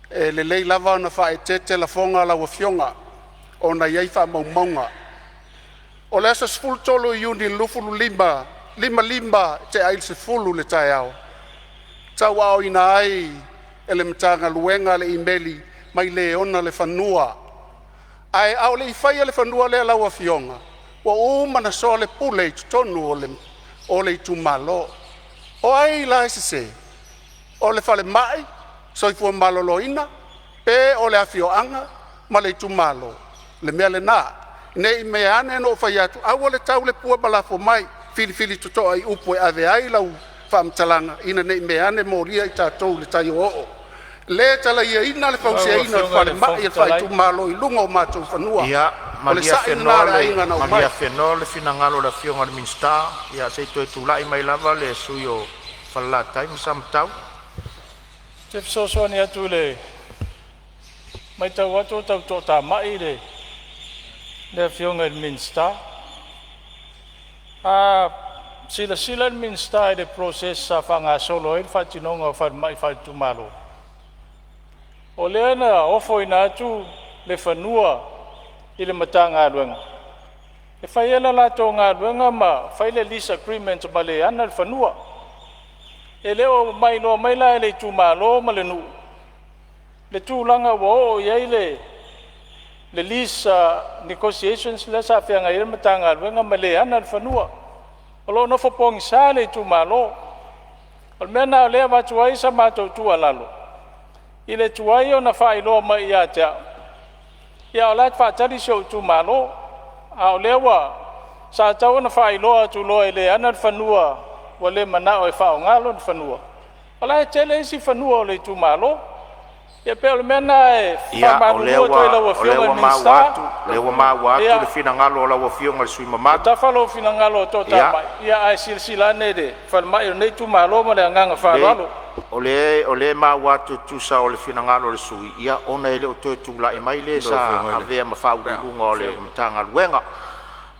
e lelei lava ona faaetete lafoga lau afioga ona iai faamaumauga o le asa sefulu tolu i iuni lufulu lima te ai le sefulu le taeao tauaoina ai e le matagaluega le imeli mai lē ona le fanua ae ao leʻi faia le fanua lea lau afioga ua uma na soa le pule i totonu o le itumālo o ai la esesē o le falemaʻi soifua malōlōina pe o le afioaga ma le itumālo le mea lenā nei mea ane no fai atu aua le tau le pua balafo mai filifili totoa i upu e ave ai lau whaamatalaga ina nei mea ane molia i tātou le tai o o le tala ia ina le fauseaina le falemaʻi e faitumālo i luga o matou fanua ia o le saʻina le aiga na umai malia fenoa le finagalo le afioga o le minista ia sei toe tulaʻi mai lava le sui o falalatai ma samatau te fesoasoani atu le maitau atu o tautoʻatamaʻi le afioga i le minista silasila le minista i le proses sa faagasolo ai le faatinoga o falemaʻi faitumālo o lea na ofoina atu le fanua i le matagaluega e fai ela latou galuega ma fai le lease agreement ma le ana le fanua e lē o mailoa mai la e le itumālo ma le nuu le tulaga ua oo i ai le le lease negotiations le sa fe nga ira matanga wenga male ana fanua olo no fo pong sa le tu malo ol mena le va tuai sa ma to tu alalo ile tuai ona fa ilo ma ia ta ia ola fa tari so tu malo a lewa sa tau na fa ilo tu lo ile ana fanua wale mana o fa ngalo fanua ola tele si fanua le tu malo ia pe ol mena ia o lewa ma watu le fina ngalo la wo fionga sui mama ta falo fina ngalo to ta ia ai silsila ne de fal mai ne tu malo ma le nganga fa lalo ole ma watu tu sa ole fina ngalo le sui ia ona ile o to tu la e mai le sa ave ma fa u ngole mtanga luenga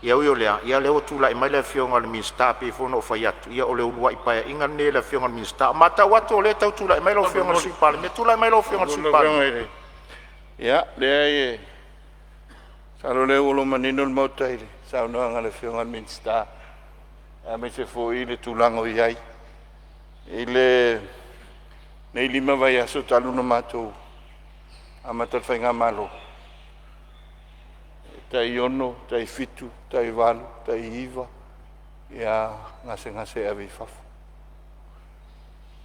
ia ia le o tu la e mai le fionga le minsta pe fono fa ia ia ole ulua ipa inga ne le fionga minsta mata watu ole tau tu la e mai lo fionga sui pale me tu la e mai lo fionga sui pale ia le ai salo le ulo manino le motai sa no anga le fionga minsta a me se fo ile tu lango iai ile nei lima vai aso talu no mato a matal fainga malo tai ono tai fitu tai valu tai iva ia ngase ave fafu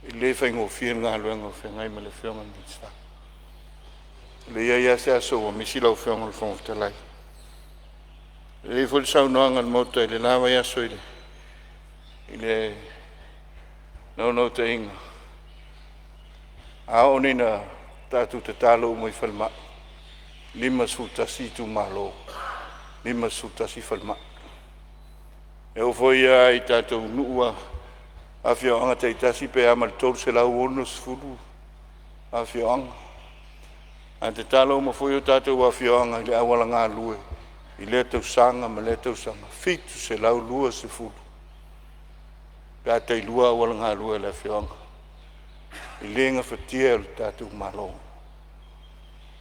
ile faingo fien ngalo fengai male fionga minsta le ia se aso mi sila o fionga le fon telai le fo sa no anga moto ile lava ia so ile no te inga a onina tatu te talo mo i falma lima suta si tu malo lima suta si falma e o foi ai tatu nuua afio anga te tasi pe amal tol se la uno sfulu afio anga ante talo mo foi o tatu afio anga le awala nga lue i le tau sanga ma le tau sanga fitu se la lua se fulu ka te lua awala nga lue le afio anga i lenga fatia le tatu malo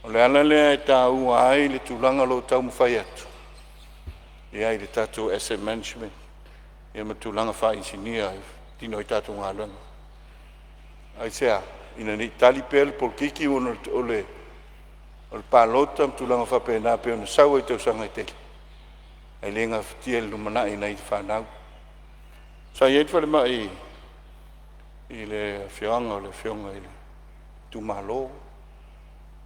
o le ala le tau ai le tulanga lo tau mawhai atu i ai le tatu asset management i ma tulanga whai insinia tino i tatu ngā langa ai sea ina ni tali pele por kiki o le palota tulanga whapena pe ona sau i tau sanga i te ai lenga fatia le lumana i nei whanau sa i eitwale mai i le fionga o le fionga i le tu malo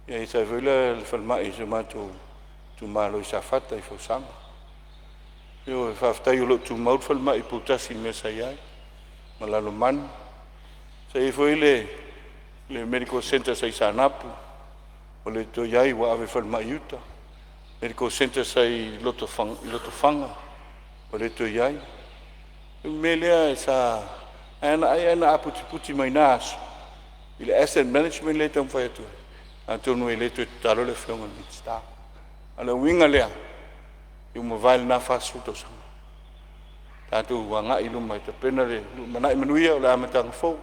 ia i sa vela le falma i se mato tu malo i sa fata i fosanga io fa fata io lo tu mau falma i putasi me sa ia malalo man sa i foi le medical center sa i sa napu o le to iai wa ave falma iuta medical center sa i loto fanga o le to iai me lea sa ana aputi mai nas il asset management le tam fa tu antonu ele tu talo le fionga minsta ala winga lea yu mo vai na fa su to sang tatu wanga ilu mai te pena le mana manuia o la matang fo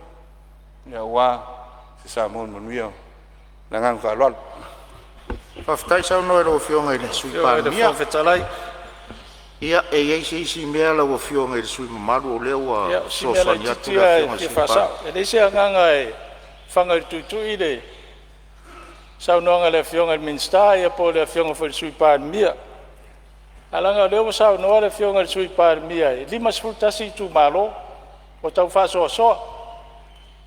ya wa se sa mon manuia na ngang fa lol Faftai sau no ero fionga i le sui palemia. Ia e si mea la o fionga i le sui mamaru o leo a sosani atu la fionga sui palemia. E le se nganga e whanga tutu i le sau noanga le fionga i minsta ia po le fionga fo le sui palemia. Alanga leo sau noa le fionga i sui palemia e lima sfultasi tu malo o tau fa soa.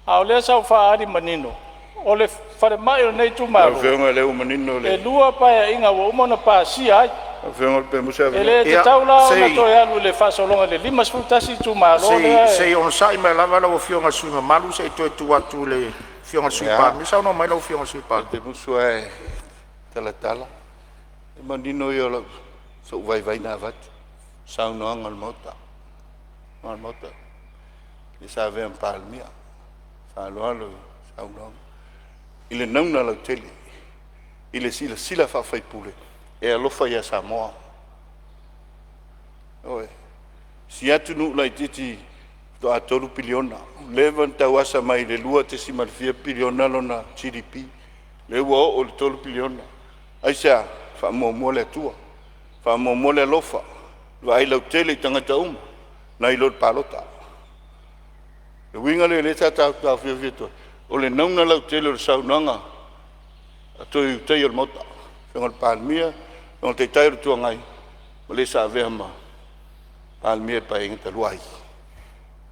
A o lea sau fa ari manino. O le fare mai o nei tu malo. O fionga le umanino le. E lua paia inga o umana pa si ai. O fionga pe musa. E le te taula o na toi alu le fa solonga le lima sfultasi tu malo. Se on sai mai lava la o fionga sui malu se to tu atu le fionga sui pa. Mi sa no mai lo fionga sui pa. Te musa e tala. E manino yo lo so vai na vat. Sa no ngal mota. Ngal mota. Li sa ve en palmia. Sa lo sa no. Ile nauna la tele ile sila fa fai pule e alofa ia Samoa oe si atu nu lai titi to atolu piliona levan tawasa mai le lua te simalfia piliona lona GDP le o le tolu piliona aisa fa mo le tua fa mo le lofa lo ai la tele tangata na ilo palota le winga le tata ta fia vito o le nauna lau tele o le saunanga a toi tei o le mota Whionga Palemene, o te tairu tua ngai, o le sa vea ma, Palemene pa inga ta luai.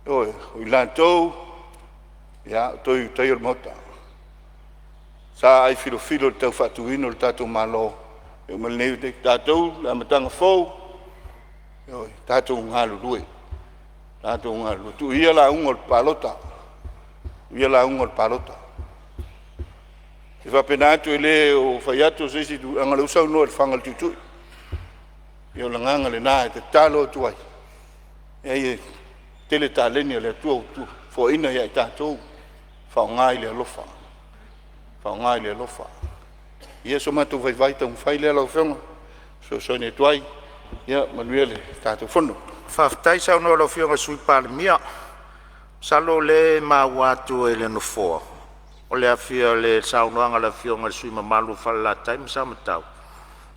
Oi, o ilan tau, ia, toi tairu mota. Sa ai filo tau whatuino le tātou malo, e o malineu te tātou, la matanga fau, oi, tātou ngalu rue, tātou ngalu, tu ia la unga le palota, ia la unga le palota. E whapena atu e le o whaiato se si tu angale usau noa le whangal tutui. E o langanga le nā e te talo atu ai. E ai tele tā leni le atua utu. Fo ina ia i tātou. Whao ngai le alofa. Whao ngai le alofa. Ia so matu vai tau mwhai le alau whenga. So soine tuai. Ia manuia le tātou whono. Whaftai sau no lo whionga sui Palemene. Salo le mawatu e le no foa. O le afia le saunoanga le whionga sui mamalu whala taim sa matau.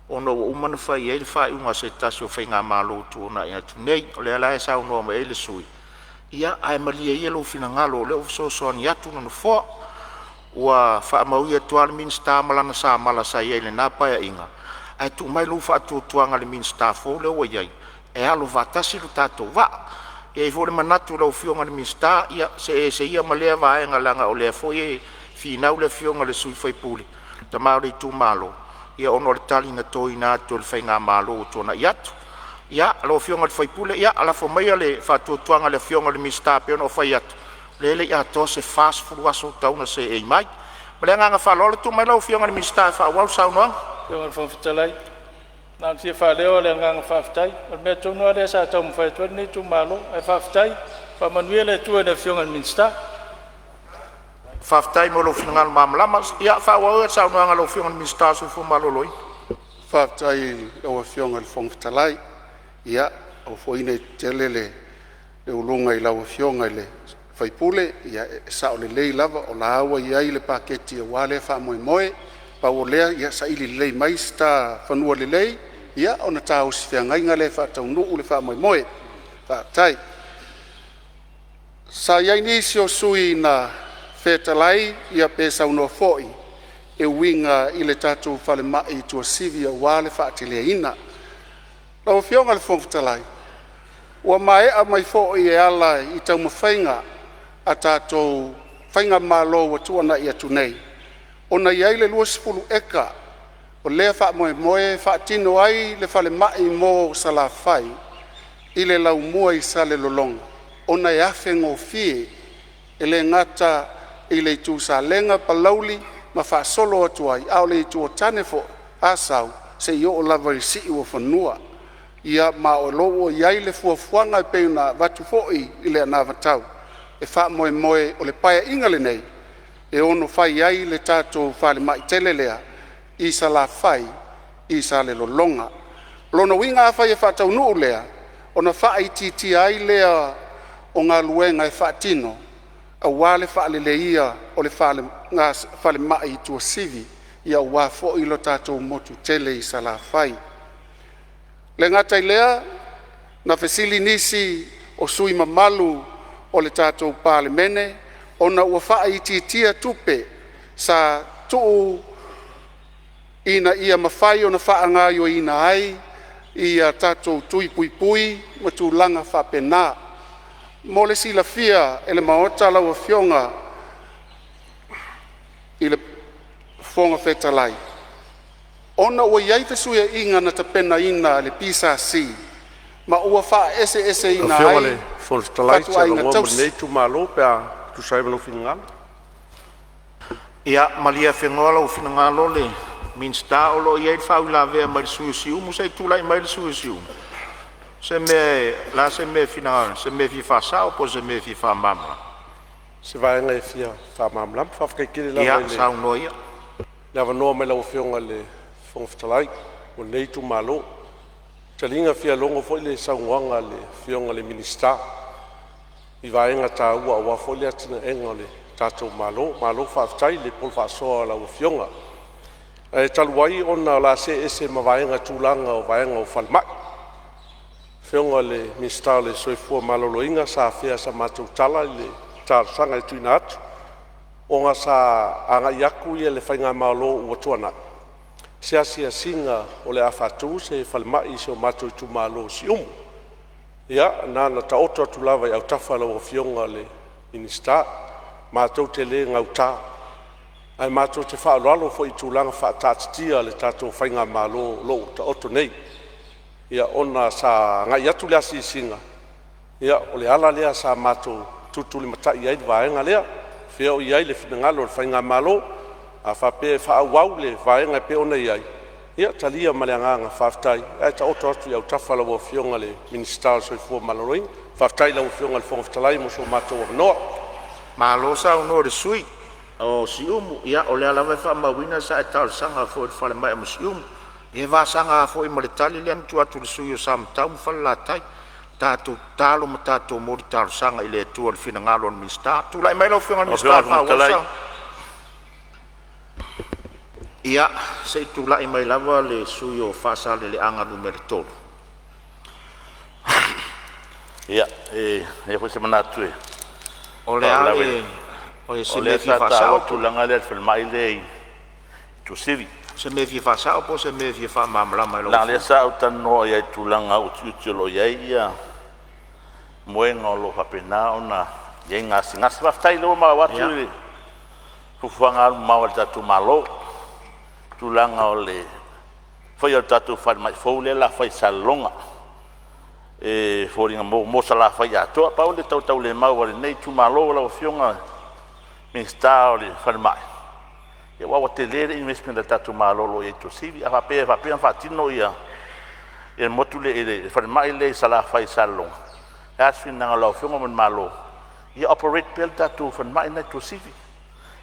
Ono umana whai e le whai unga se tasi o whainga malo tuona i atu nei. O le alae saunoa ma e le sui. Ia ai malia i alo fina ngalo le ofsosoani atu no foa. Ua wha mauia tuale minsta malana sa mala sa i le napa e inga. Ai tu mai lu wha atu tuanga le minsta fo le o iai. E alo vatasi lu tato wa. E i fore manatu lau whionga le minsta ia se ia malea vaenga langa o le fo e finau le whionga le sui whai puli. Ta maori tu malo. Ia ono le tali na toi na atu le whainga malo o tona i atu. Ia alo whionga le whai puli. Ia ala fo mai le whatu tuanga le whionga le minsta pe ono whai atu. Lele ia to se fast food waso tauna se e mai. Malea nganga whalole tu mai lau whionga le minsta wha wau saunoa. Whionga le whawhitalai. Nā tia whaleo le nganga whawhitai. Mea tūnua le sa tau mwhai tuani ni tu malo. E whawhitai. Whamanuia le tua le whionga le minsta. Whaftai mo lo whinanga mamalama, ia whaua e sau noanga lo whionga minsta su fu maloloi. Whaftai o whionga le whongwhitalai, ia o whoine tele le ulunga i lau whionga le whaipule, ia e sao le lei lava o la awa iai le paketi a wale wha moe moe, pa o lea ia sa ili lei maista whanua le lei, ia o na tāu si whiangainga le whatau nuu le wha moe moe. Whaftai. Sa iai nisi o sui na Fetalai ia pesa uno foi e winga ile tatu fale mai tua sivia wale whaatelea ina. Lau whionga le whongwhitalai. Ua mai a mai foi e ala i tau mawhainga a tātou whainga malo wa tuana i atu nei. Ona iai le lua sipulu eka o lea wha moe moe whaatino ai le fale mai mo sala whai i le lau mua i sale lolonga. Ona e afe ngō fie e le ngata i le tu sa lenga palauli ma fa solo atu ai au le tu tane fo asau se yo o lava i si o fanua ia ma o lo ia le fuafuanga pe na vatu foi i le na vatau e fa moe moe o le paia inga le nei e ono fai ai le tato fale mai telelea i sa la fai i sa le lolonga lona winga a fai e fa tau nuu lea ona fa i titi ai lea o ngā luenga e fa tino a wale whaale ia o le whaale mai tua sivi ia wā fo ilo tātou motu tele i sa la whai. Le ngatai lea, na fesili nisi o sui mamalu o le tātou Palemene, o na ua wha i tia tupe sa tuu ina ia mawhai o na wha ngāio ina ai, ia tātou tui pui pui, matu langa wha pena. Mo le sila fia e le maota lau a whionga i le whonga Fetalai. Ona ua iai fesuia inga na ta pena ina le pisa si, ma ua wha ese ina ai. Whionga le Fetalai sa longo nei tu malo pe a tu saima no finangalo. Ia malia whengoa lau finangalo le minsta o lo iai whau la vea mai suisiu, musai tulai mai suisiu. Se me fina se me fi fa sa o po se me fi fa mama. Se vai ngai fia fa mamla fa fa kile la ia sa no ia. La va no me la whionga le Fetalai o nei tu malo. Talinga fia longo foi le sauanga le whionga le minista. I vai nga ta ua foi le atina enga le tatou malo fa tai le pol fa so la whionga. E taluai ona la se ese mavaenga tulanga o vaenga o falma. Whionga le minsta le soifua maloloinga sa fea sa matou tala le tārsanga e tuina atu. O ngā sa anga iaku ia le whainga malo ua tuana. se asiasiga o le a fatou se falemaʻi se o matou i tumālo si umu ia na taoto atu lava i autafa lauafioga le minista matou te lē gautā ae matou te faaaloalo foʻi i tulaga faataatitia le tatou faiga mālō lou taoto nei ia ona sa gai atu le asisiga ia o le ala lea sa matou tutuli mataʻi ai le vaega lea feaʻoi ai le finagalo o le faiga mālō a faapea e faauau le vaega e pe ona i ai ia talia ma le agaga faafetai ae taoto atu i autafa lauafioga le minista o le soifua malōlōiga faafetai lauafioga le fogafetalai mo so matou avanoa Malo saunoa le sui o siumu ia o le ala vai faamauina sa e talosaga foʻi le falemaʻi mo siumu ia vasaga foʻi ma le tali le anitu atu le sui o samatau ma falalatai tatou talo ma tatou moli talosaga i le atua le finagalo o le minista tulaʻi mai laufioga le minista fauasa ia seʻi tulaʻi mai lava le sui o faasaleleʻaga numere 3 ia e foi se manatu e o le ale o e se me fi fasao tulaga le falemaʻi le tusivi se me fi fasao po se me fi faamamlama i la le sa o tanoa ia tulaga uti o lo ia ia moega o lo faapena ona iai gasigasi faafetai lua mau atu i fufuaga alu mau le tatou mālō tulaga o le fai o le tatou falemaʻi fou lea lafai salaloga e foliga mo sa lafai atoa pau le tautau le mau a lenei tumālō o lauafioga minista o le falemaʻi ia ua te lē leʻi mesimi le tatou mālō iai tosivi a faapea faatino ia e motu le falemaʻi le sa lafai salaloga e asifinaga lauafioga ma le mālō ia operate pea le tatou falemaʻi nai tosivi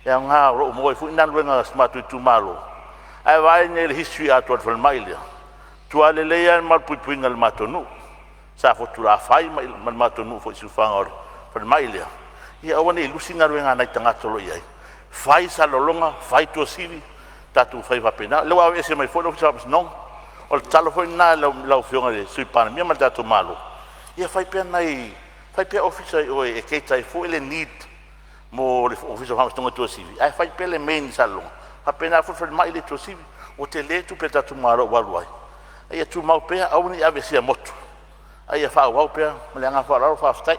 e aogā o loo moe foʻi na luega matou i tumālō ae vae nei le history atu o le falemaʻi lea tualelei ai ma le puipuiga le matonuu sa fotu la fai ma le matonuu foʻi siufaga o le falemaʻi lea ia aua nei lusi galuega nai tagata lo iai fai salologa fai tuasivi tatou fai faapena le ua aveese mai foʻi le ofisa faapesinoga o le talo foʻi na laufioga le sui palemia ma le tatou mālō ia fai pea nai fai pea ofisa o e keitai foʻi le need mo le ofisa faapesinoga tuasivi ae fai pea le main salologa faapena foʻi falemaʻi le tuasivi o te lē tupe tatou mālō ua alu ai aia tumau pea auna i avesia motu aia faauau pea ma le aga faalalo faafetai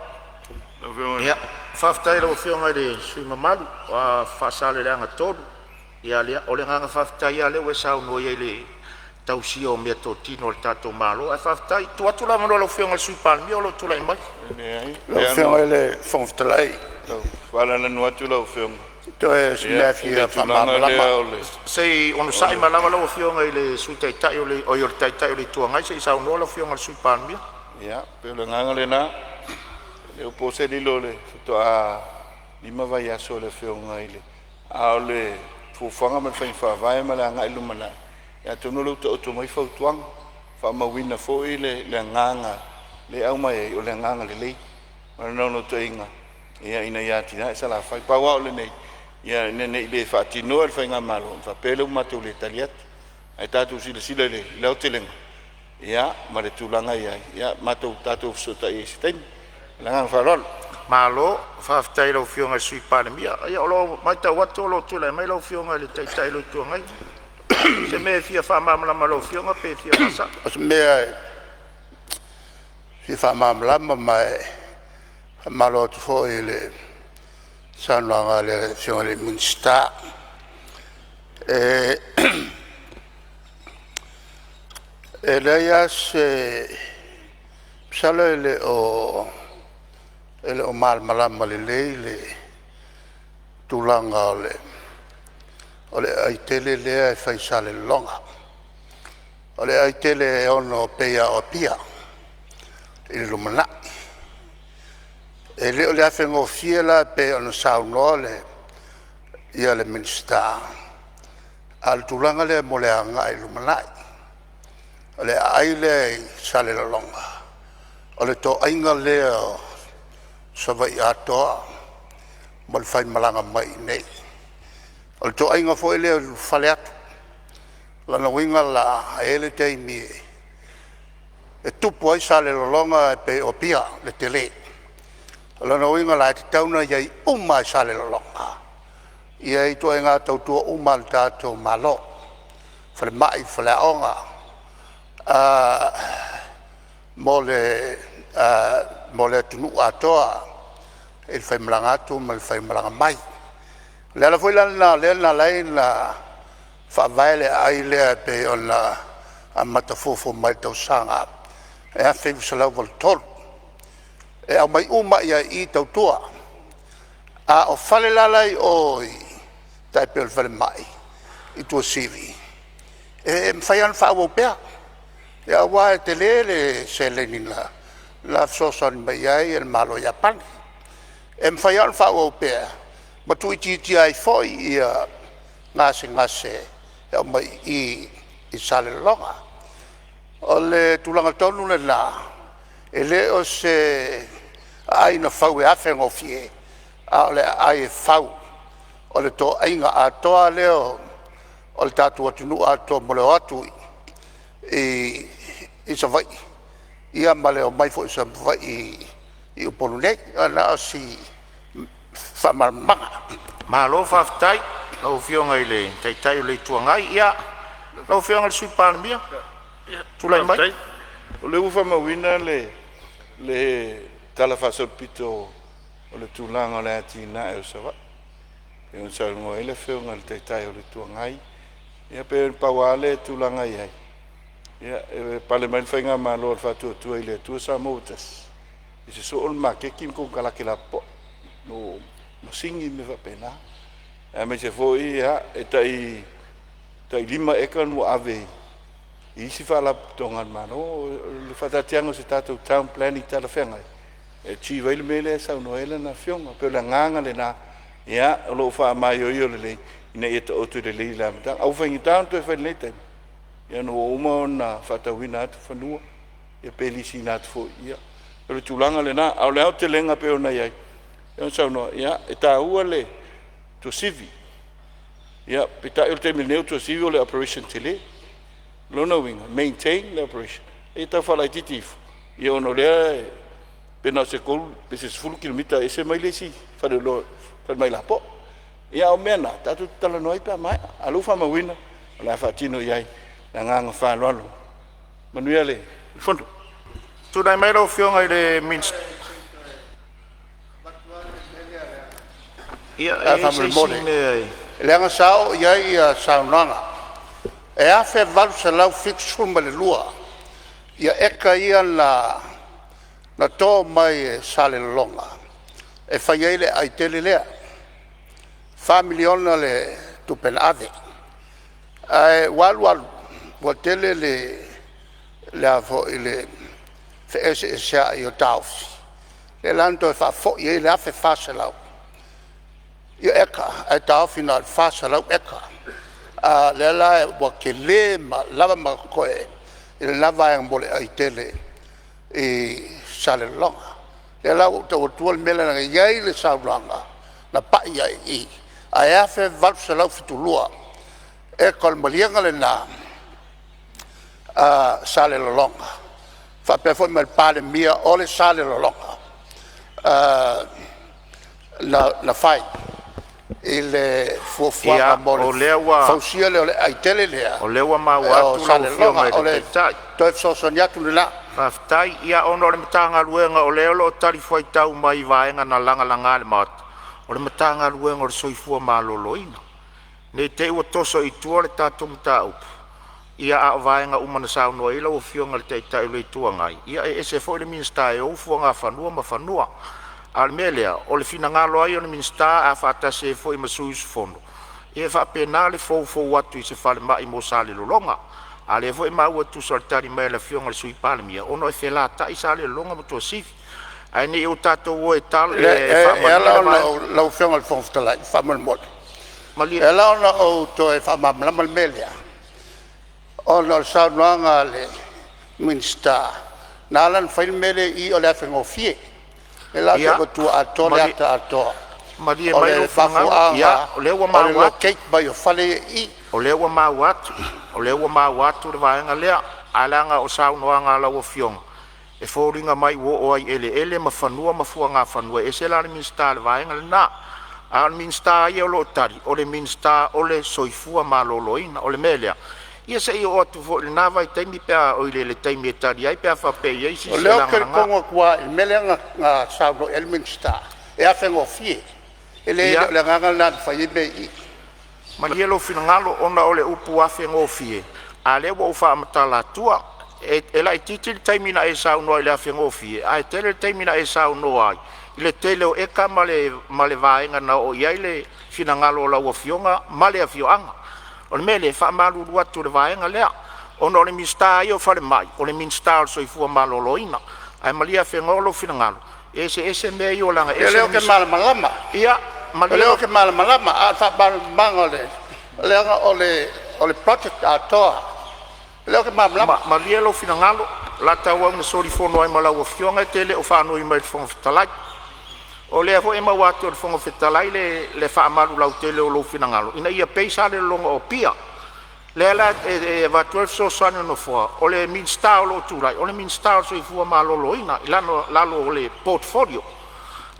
ia faafetai lauafioga i le sui mamalu a faasaleleaga tolu ia lea o le agaga faafetai ia lea ua saunoa iai le tausia o mea totino o le tatou mālō ae faafetai tuatu lava loa laufioga le sui palemia o lo tulaʻi mai laufioga i le fogafetalai faalalanu atu laufioga toe simea fia faamamalama sei ona saʻi ma lava lauafioga i le sui taʻitaʻi o le taʻitaʻi o le ituagai sei saunoa laufioga le sui palemia ia pe o le gaga lenā le upo se lilo le fetoʻā lima vai aso o le feoga i le a o le fuafuaga ma le faifaavae ma le agaʻi lumanaʻi ia tonu lou taʻoto mai fautuaga faamauina foʻi le agaga le au mai ai o le agaga lelei ma le naunautoʻaiga ia ina iā tinā e salafai paua o lenei ia nenei le faatinoa le faiga mālō faapea leu matou le tali atu ae tatou silasila i lau telega ia ma le tulaga iai ia matou tatou fesotaʻi ai se taimi le agaga faaloalo malo faafetai laufioga i le sui palemia ia o loo mai tau atu o loo tulaʻi mai laufioga i le taʻitaʻi lo ituagai se mea fia faamamalama laufioga pe fia fasa o se mea fia faamamalama ma malo atu foʻi le sanoaga le fioga le minista e leia se sala ele o malamalama lelei le tulaga o le aitele lea e faisalelologa o le aitele e ono peia o pia i le lumanaʻi e lē o le afegofia la pe ona saunoa le ia le minista a le tulaga lea mo le agaʻi lumanaʻi o le aai lea i salelologa o le toʻaiga lea o savai atoa ma le faimalaga mai nei o le toʻaiga foʻi lea fale atu lana uiga la e le taimi e tupu ai salelologa e pe o pia le telē o lana uiga la e tatauna iai uma e salelologa ia i toʻaiga tautua uma le tatou mālō fale mai fale onga mo le tunu atoa il fai mlanga tu mal fai mlanga mai le la foi la lai na fa vale ai le pe ona a matafofo mai tau sanga e a fai sala vol tol e a mai uma ia I tau tua a o fale la lai oi tai pe o fale mai I tua sivi e fai an fa o pea e a wa te le se le ni la sosa ni mai ai el malo Japan e fai an fa o pea ma tu ti ai foi ia ngase e mai I sale longa o le tulanga tonu le la e le o se ai na fau e afe ngofie a le ai fau o le to ainga atoa leo o le tatu atunu ato mo le atu I sa vai ia male o mai fo sa vai I upolu nei ana si whamarmanga. Malo whaftai, lau whionga I le taitai o le tuangai, ia, lau whionga le sui Palemene, tulai mai. O le ufa mawina le tala whasolpito o le tūlanga o le atina e o sawa. E on sa ngoe le whionga le taitai o le tuangai, ia pe pawale tūlanga I hai. Ia, e Palemene whainga malo al whatua tua I le tua sa motas. I se so on ma ke kim kong kalake la po. No singi me whapena. E me se foi ia, e tai lima ekan mo ave. I si whala tongan mano, le whatatianga se tātou town planning tala whengai. E chi waile mele sau noela na whionga, peo la nganga le na, ia, o lo wha mai o io le le, ina ia ta otu le le la matang. Au whaingi tāng toi whaile nei taimi. Ia no uma o na whatawina atu whanua, ia pelisi na atu fo ia. Pero tūlanga le na, au le au te lenga peo na iai. Ia sau noa, ia, e tā ua le, to sivi. Ia, pita il te milneu to sivi o le operation tele. Lona winga, maintain the operation. E ta whalai titifu. Ia ono lea, pena se kolu, pese se fulu kilomita, e se mai le si, whare mai la po. Ia o mena, tatu tala noi pa mai, alufa mawina, la whatino iai, la nganga whanwalo. Manuia le, fondo. Tūnai mai rau whionga I le minst. Ia, e se sine ai. Leanga sao iai saunanga. E a fe valu se lau fixu ma le lua. Ia eka ia na tō mai sale longa. E whai eile ai tele lea. 5 miliona le tupen ave. Ai walu wa tele le afo ile fe ese sia I o taufi. Le lanto e fa fo ie le afe fase lau. Ia eka, e taufi na fase lau eka. Le la wa ke le ma lava ma koe le lava yang bole ai tele sale longa le la o tuol mele na iai le saulanga na pa iai ai afe val se lau fitulua e kol malianga le na sale longa fa pe fo mal Palemene o le sale longa la fai ile fuafua mo lewa fausia le ai tele lea o lewa ma wa tu sale longa o le tai toi so sonia tu la tai ia ono le matanga luenga o le lo tari foi tau mai vaenga na langa langa le mat o le matanga luenga o soifua maloloina ne te o toso I tua le tatum tau ia a vaenga umana sau no ila o fionga le tai le tuangai ia e se foi le minsta e o fuanga fanua ma fanua Almelia, o le fina ngalo ai o le minsta a fata se foi masuis fondo. E fa penale fo watu I se fale mai mo sale longa. Ale foi ma ua tu sortari mai la fionga le sui Palemene. Ono e fela ta I sale longa mo to sifi. Ai ne o tato o e tal e ala la fionga le fonftala fa mal mod. Ela ona o to e fa mam la mal melia. Ono sa noanga le minsta. Nalan fail mele I o le fengofie. E la se tu ato le ato. Ma di mai lo fanga ia o le wa ma wa cake by o fale I o le wa ma wa tu le vaenga lea alanga o sau noanga la o fiong e foringa mai wo o ai ele ma fanua ma fuanga fanua e se la le minsta le vaenga na al minsta ia lo tari o le minsta o le soifua maloloina o le melia ia se o atu fo le nava i taimi pea o le taimi e tari ai pea fa pe ia si O leo ke kongo kua i mele nga sauno Elminster. E a whengo fie. E le nganga lan whai me i. ma lia lo finangalo ona o le upu afe ngofie a le wo fa matala tua e la titi taimi na e sauno le afe ngofie a tele taimi na e sauno ai le tele o e ka male vaenga na o ia le finangalo la wo fionga male afioanga o le mele fa malu lua tu le vaenga lea ona o le minsta io fa le mai o le minsta so i fu maloloina ai malia fengolo finangalo ese me io langa E leo ke malama. ia Leo ke malama a fa mangole. Leo o le project a toa. Leo ke malama. ma lia lo finangalo la tawa na sori fono ai mala wo fionga tele o fa no i mai fon fitalai o le fo e ma watu fon fitalai le fa malu la tele o lo finangalo ina ia peisa le longa o pia le la va 12 so sano no fo o le minsta lo tulai o le minsta so i fu malo lo ina la lo le portfolio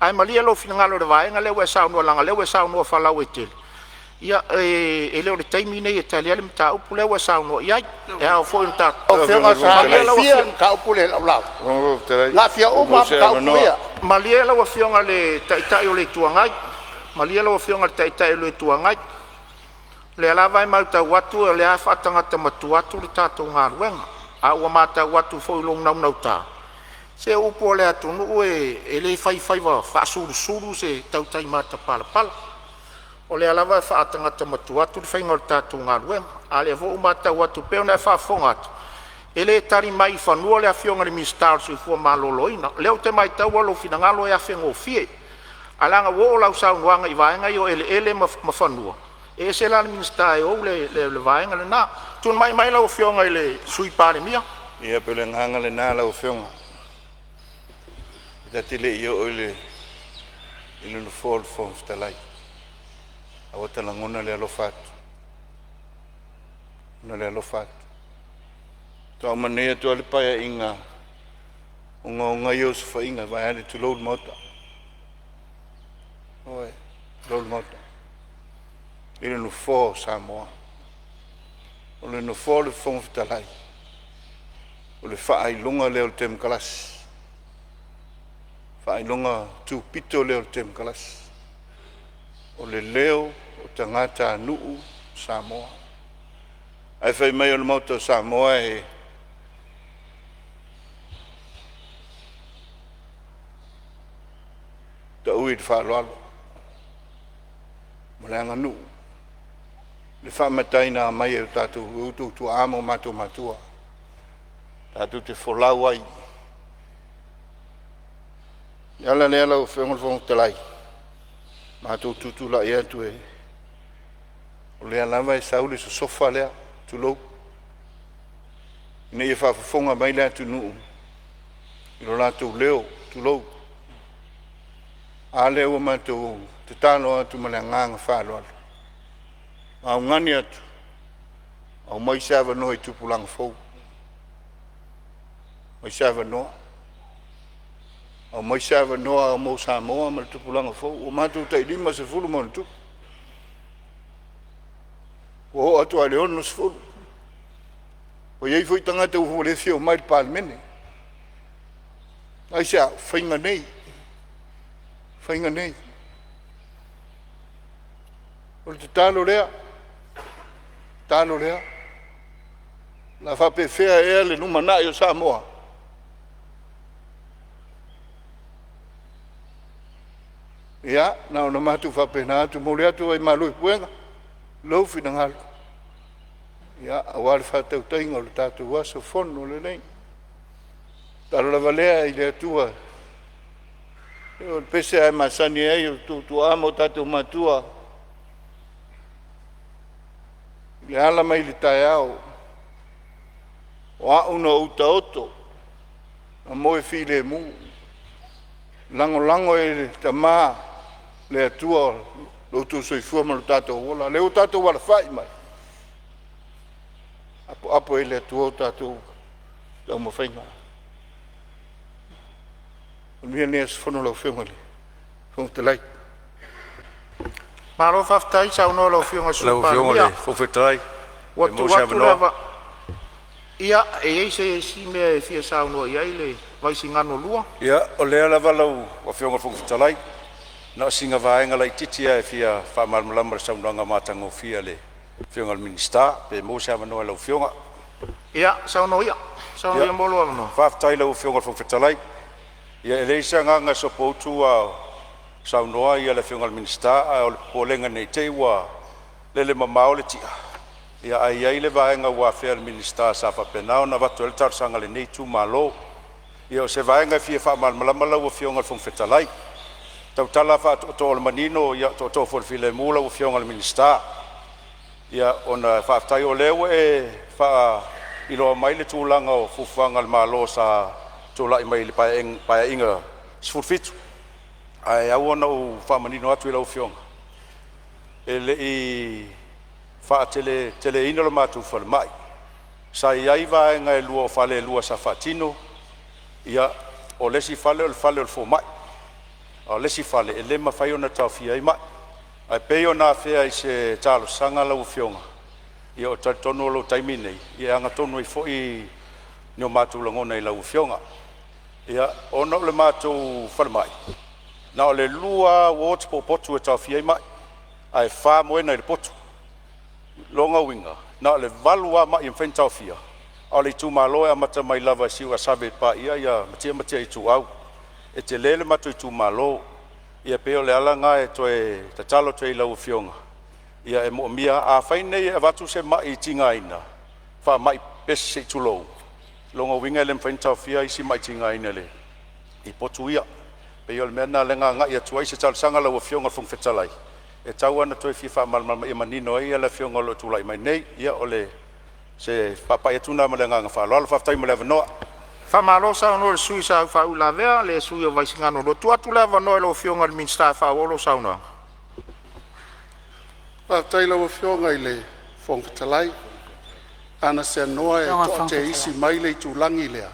ai malia lo finangalo le vaenga le wa sa no langa le wa sa no fa la tele ia e le o le taimi nei e tali ale mta upu le wa sa no ia e a fo inta O whionga sa fia ka upule lau. Nga fia o ma ka upule. malia la wa fionga le tai o le tuangai malia la wa fionga le tai o le tuangai le ala vai mau ta watu le a fatanga ta matu watu le tato ngaruenga a wa mata watu fo long nau ta se upo le atu no e le fai va fa suru se tau tai mata pala o le ala vai fatanga ta matu watu le fai ngol tato ngaruenga a le vo mata watu pe ona fa fonga ele tari mai fanua le afionga le mistar so fu maloloina le o te mai tau lo finangalo e afengo fie alanga wo la sa nganga i vaenga yo ele ma fanua e se la mistar o le vaenga le na tun mai la afionga ile sui pare mia Ia pele nganga le nā lau whionga. Ita tile i o ile no fall from stalai. Awa tala ngona le alofat. Ngona le alofat. Tau manea tu alipaya inga. Unga yos fa inga. Vai hane tu load mota. Oi, load mota. Ile no fall Samoa. Ole no fall from stalai. O le whaailunga leo tem kalas. Whaailunga tu pito leo tem kalas. O le leo o tangata nuu Samoa. Ai whai mai o le mauta Samoa e ta ui te whaaloalo. Moleanga nuu. Le whaamataina mai e tatu utu tu amo matua. Tatu te folau ai. Yala le ala o whengol te lai. Mātou tutu la ea tu e. O lea lava e saule so sofa lea tu lou. Ina ia whaafafonga mai lea tu nuu. Ilo lātou leo tu lou. A leo mātou te tāno atu ma lea nganga whaaloalo. Au ngani atu. Au mai sawa noa i tupulanga fau. Mai sawa noa. Au mai sawa noa au mau Samoa ma le tupulanga fau. O mātou tai lima se fulu ma le tupu. O ho atu a leono se fulu. O iei foi tangata uhu le fio mai le Palemene. Ai sa, whainga nei. Whainga nei. O le te tālo lea. Tālo lea. La whape whea ea le numana i o Samoa. Ia, nao na matu whapena atu mo le atu ai malui puenga. Lau whina ngalu. Ia, awale whatau tainga o le tātou waso fono le nei. Taro la valea i le atua. O le pese ai masani ai o tu amo tātou matua. Le ala mai le tai au. O a una uta oto. A moe file mu. Lango e ta maa. Le atua lo tu soifua ma lo tātou ola. Le o tātou wala whai mai. Apo e le atua o tātou tau ma whainga. Mia nea se whono lau whionga le. Whonga te lai. Maro whaftai sa uno lau whionga Lau supa whionga le, whowhetai. Ua tu atu lava. Ia, e se si me fia sao no ia ile vai singano lua. Ia, o lea lava lau o whionga whungwhitalai. Na singa vaenga lai titia e fia whamalmalama re saunanga mātango fia le whionga le minista, pe mo se amanoa lau whionga. Ia, sao no ia. Sao no ia molo amano. Whaftai lau whionga whungwhitalai. Ia, e leisa nganga so poutu a saunoa ia le whionga le minista, a o le polenga nei te ua lele mamao le tia. Ia, ai ai le vaenga ua whia le minista sa whapenao na watu ele tarsanga le nei tu malo. Ia, o se vaenga fia whamalmalama lau o whionga le whungwhitalai. Tau tala fa to le manino ia to for file mula o fionga le minista ia ona fa tai o lewe e fa ilo mai le tulanga o fufanga le malo sa to la mai le pa inga sfurfit ai a ona o fa manino atu ilo fionga ele I fa tele ino le matu fa mai sa ia va nga lua fa le lua sa fatino ia o lesi fale o fo mai o lesi fale e lema fai ona tawhia I mai. Ai peo nā whea I se tālo sanga lau whionga. Ia o tonu o lau taimi nei. Ia anga tonu I fwoi ni o mātou langona I lau whionga. Ia ona o le mātou whare mai. Na o le lua wot po potu e tawhia I mai. Ai wha moena I le potu. Longa winga. Na o le valua mai I mwhen tawhia. O le tu maloe a mata mai lava siu a sabe pa ia matia I tu au. E te lele matu I tu malo, ia peo le alanga e toe tatalo toe I lau whionga. Ia e mo mia a whainei e watu se mai tinga ina, wha mai pesi se tulou. Longa winga le mwhaintau whia isi mai tinga ina le. I potu ia, peo le mena lenga nga ia tuai se talo sanga lau whionga whungwhetalai. E tau ana toe fifa malmalma I manino ia le whionga lo tulai mai nei, ia o le se papa e tuna malenga nga whaalo, alo whaftai malewa noa. Whamalo sao no le sui sa whau la vea, le sui o vaisingano. Lo tuatu lewa no e lo whionga le minsta whau olo sao no. Tai lau whionga I le whongwhitalai. Ana se noa e toa te isi mai le tu langi lea.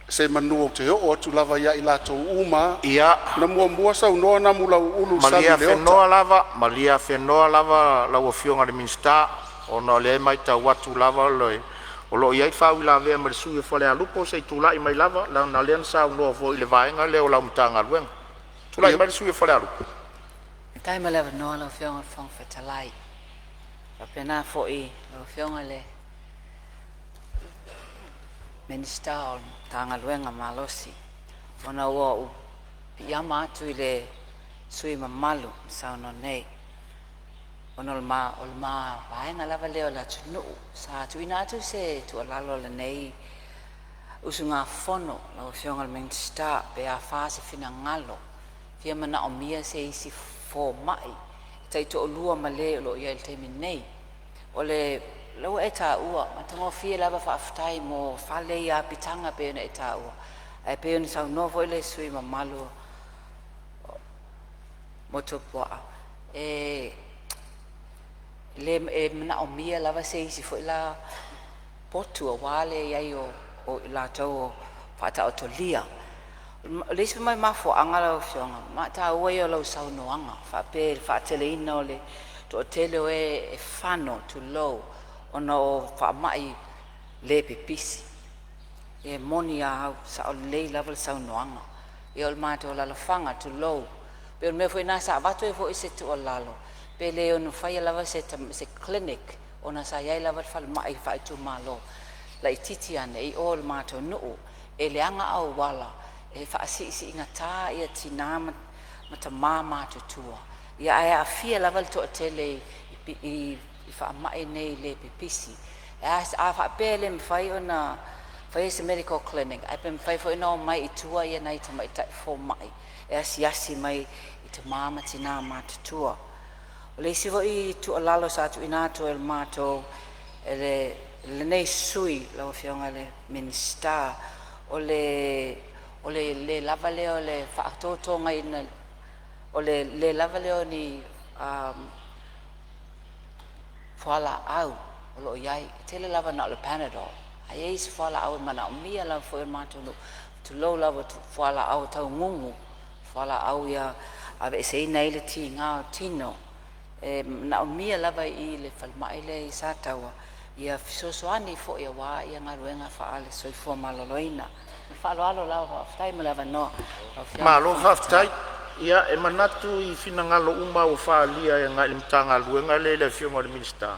Se manu o te o tu lava ia I lato uma. Ia. Na mua sao noa na mula ulu sani leota. Malia whenoa lava lau whionga le minsta. O no le mai ta watu lava loe. O lo iai whau I la vea ma le sui e whale a lupo se tūlai mai lava, la na lean sao noa fo I le vaenga leo lau mtanga luenga. Tūlai mai le sui e whale a lupo. Tai ma lewa noa lau whionga whangwhetalai. Pa pena fo I lau whionga le minista o tanga luenga malosi. Ona ua u piama atu I le sui mamalu sao no nei. Ona o ma vaenga lava leo la tunu sa tuina atu se tu alalo le nei usunga fono la whionga le minsta pe a fase fina ngalo fia mana o mia se isi fo mai tai to lua male lo ia te nei o le lo eta ua matango fia lava fa aftai mo fale ia pitanga pe na eta ua ai pe ni sa no vo le sui mamalu motopoa le mana o mia lava se isi fo la potu o wale ia o la tau fata o tolia le isi mai mafo angala o whionga ma ta ue o lau sau noanga fa tele ina o le to tele o e whano tu low ona o wha mai le pipisi e moni a sa o le lava sau noanga e o le mata o lalafanga tu low pe o me fo ina sa vato e fo ise tu o lalo pe le ono fai lava se clinic ona sa iai lava fal mai fai tu malo la titi ane I all mato no e le anga au wala e fa si ingata ia tina mata mama to tua ia ai afia lava to tele I fa mai nei le pipisi as a fa pele fai ona fai se medical clinic ai pe fai fo no mai I tua ia nei to mai tai fo mai e asi mai I te mama tina mata tua o le sivo I tu alalo sa tu inato el mato le nei sui la whionga le minsta o le lava leo le whaatoto ngai na o le lava leo ni whala au o lo iai tele lava na le Panadol ai eis whala au mana o mia la fo el mato tu lo lava tu whala au tau ngungu whala au ia ave se ina ile ti ngā tino na o mia lava I le falmai le I satawa ia fisosoani fo ia wā ia ngaruenga whaale soifua maloloina. Whaaloalo lau whaftai mo lava noa. Malo haftai ia e manatu I finangalo uma o whaalia e ngai mtanga luenga le fionga le minista.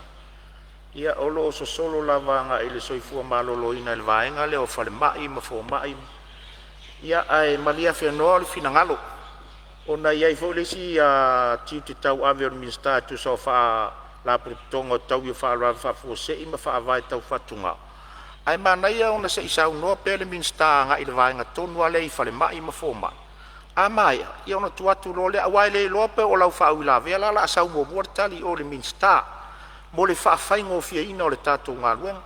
Ia olo o solo lava nga ile soifua maloloina le vaenga le o whale mai ma fo mai. Ia ai malia whianoa le finangalo. Ona iai fo le si tiu te tau ave o minista tu so wha la pretonga tau I wha ra wha fo se ima wha vai tau whatunga. Ai mana ia ona se isau noa pele minsta nga I le vaenga tonu ale I whale mai ma fo mai. A mai, ia ona tuatu lo le awai le lope o lau wha uila vea la asau mo buartali o le minsta. Mo le wha whaingo fia ina o le tatou ngā luenga.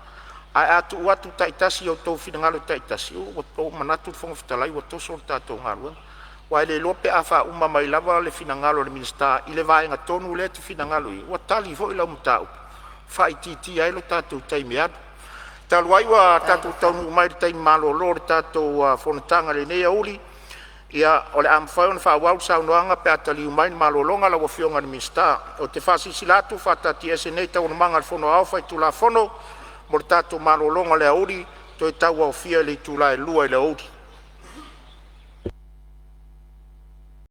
Ai atu uatu taitasi o tau finangalo taitasi o manatu fonga fitalai o toso o tatou ngā luenga. Wai le lope a wha uma mai lava le finangalo le minsta I le vaenga tonu le tu finangalo I. Wa tali fo ila umtau. Wha I titi ai lo tatou taimi adu. Taluai wa tatou taunu mai le taimi malo lo le tatou Fonotaga le nei auli. Ia o le amwhai ona whaawau saunoanga pe atali umai malolonga la wafionga le minsta. O te whasisilatu whatati ese nei tau na manga le fono au whai tula fono. Mo le tatou malolonga le auli. Toi tau au fia le tula e lua i le auli.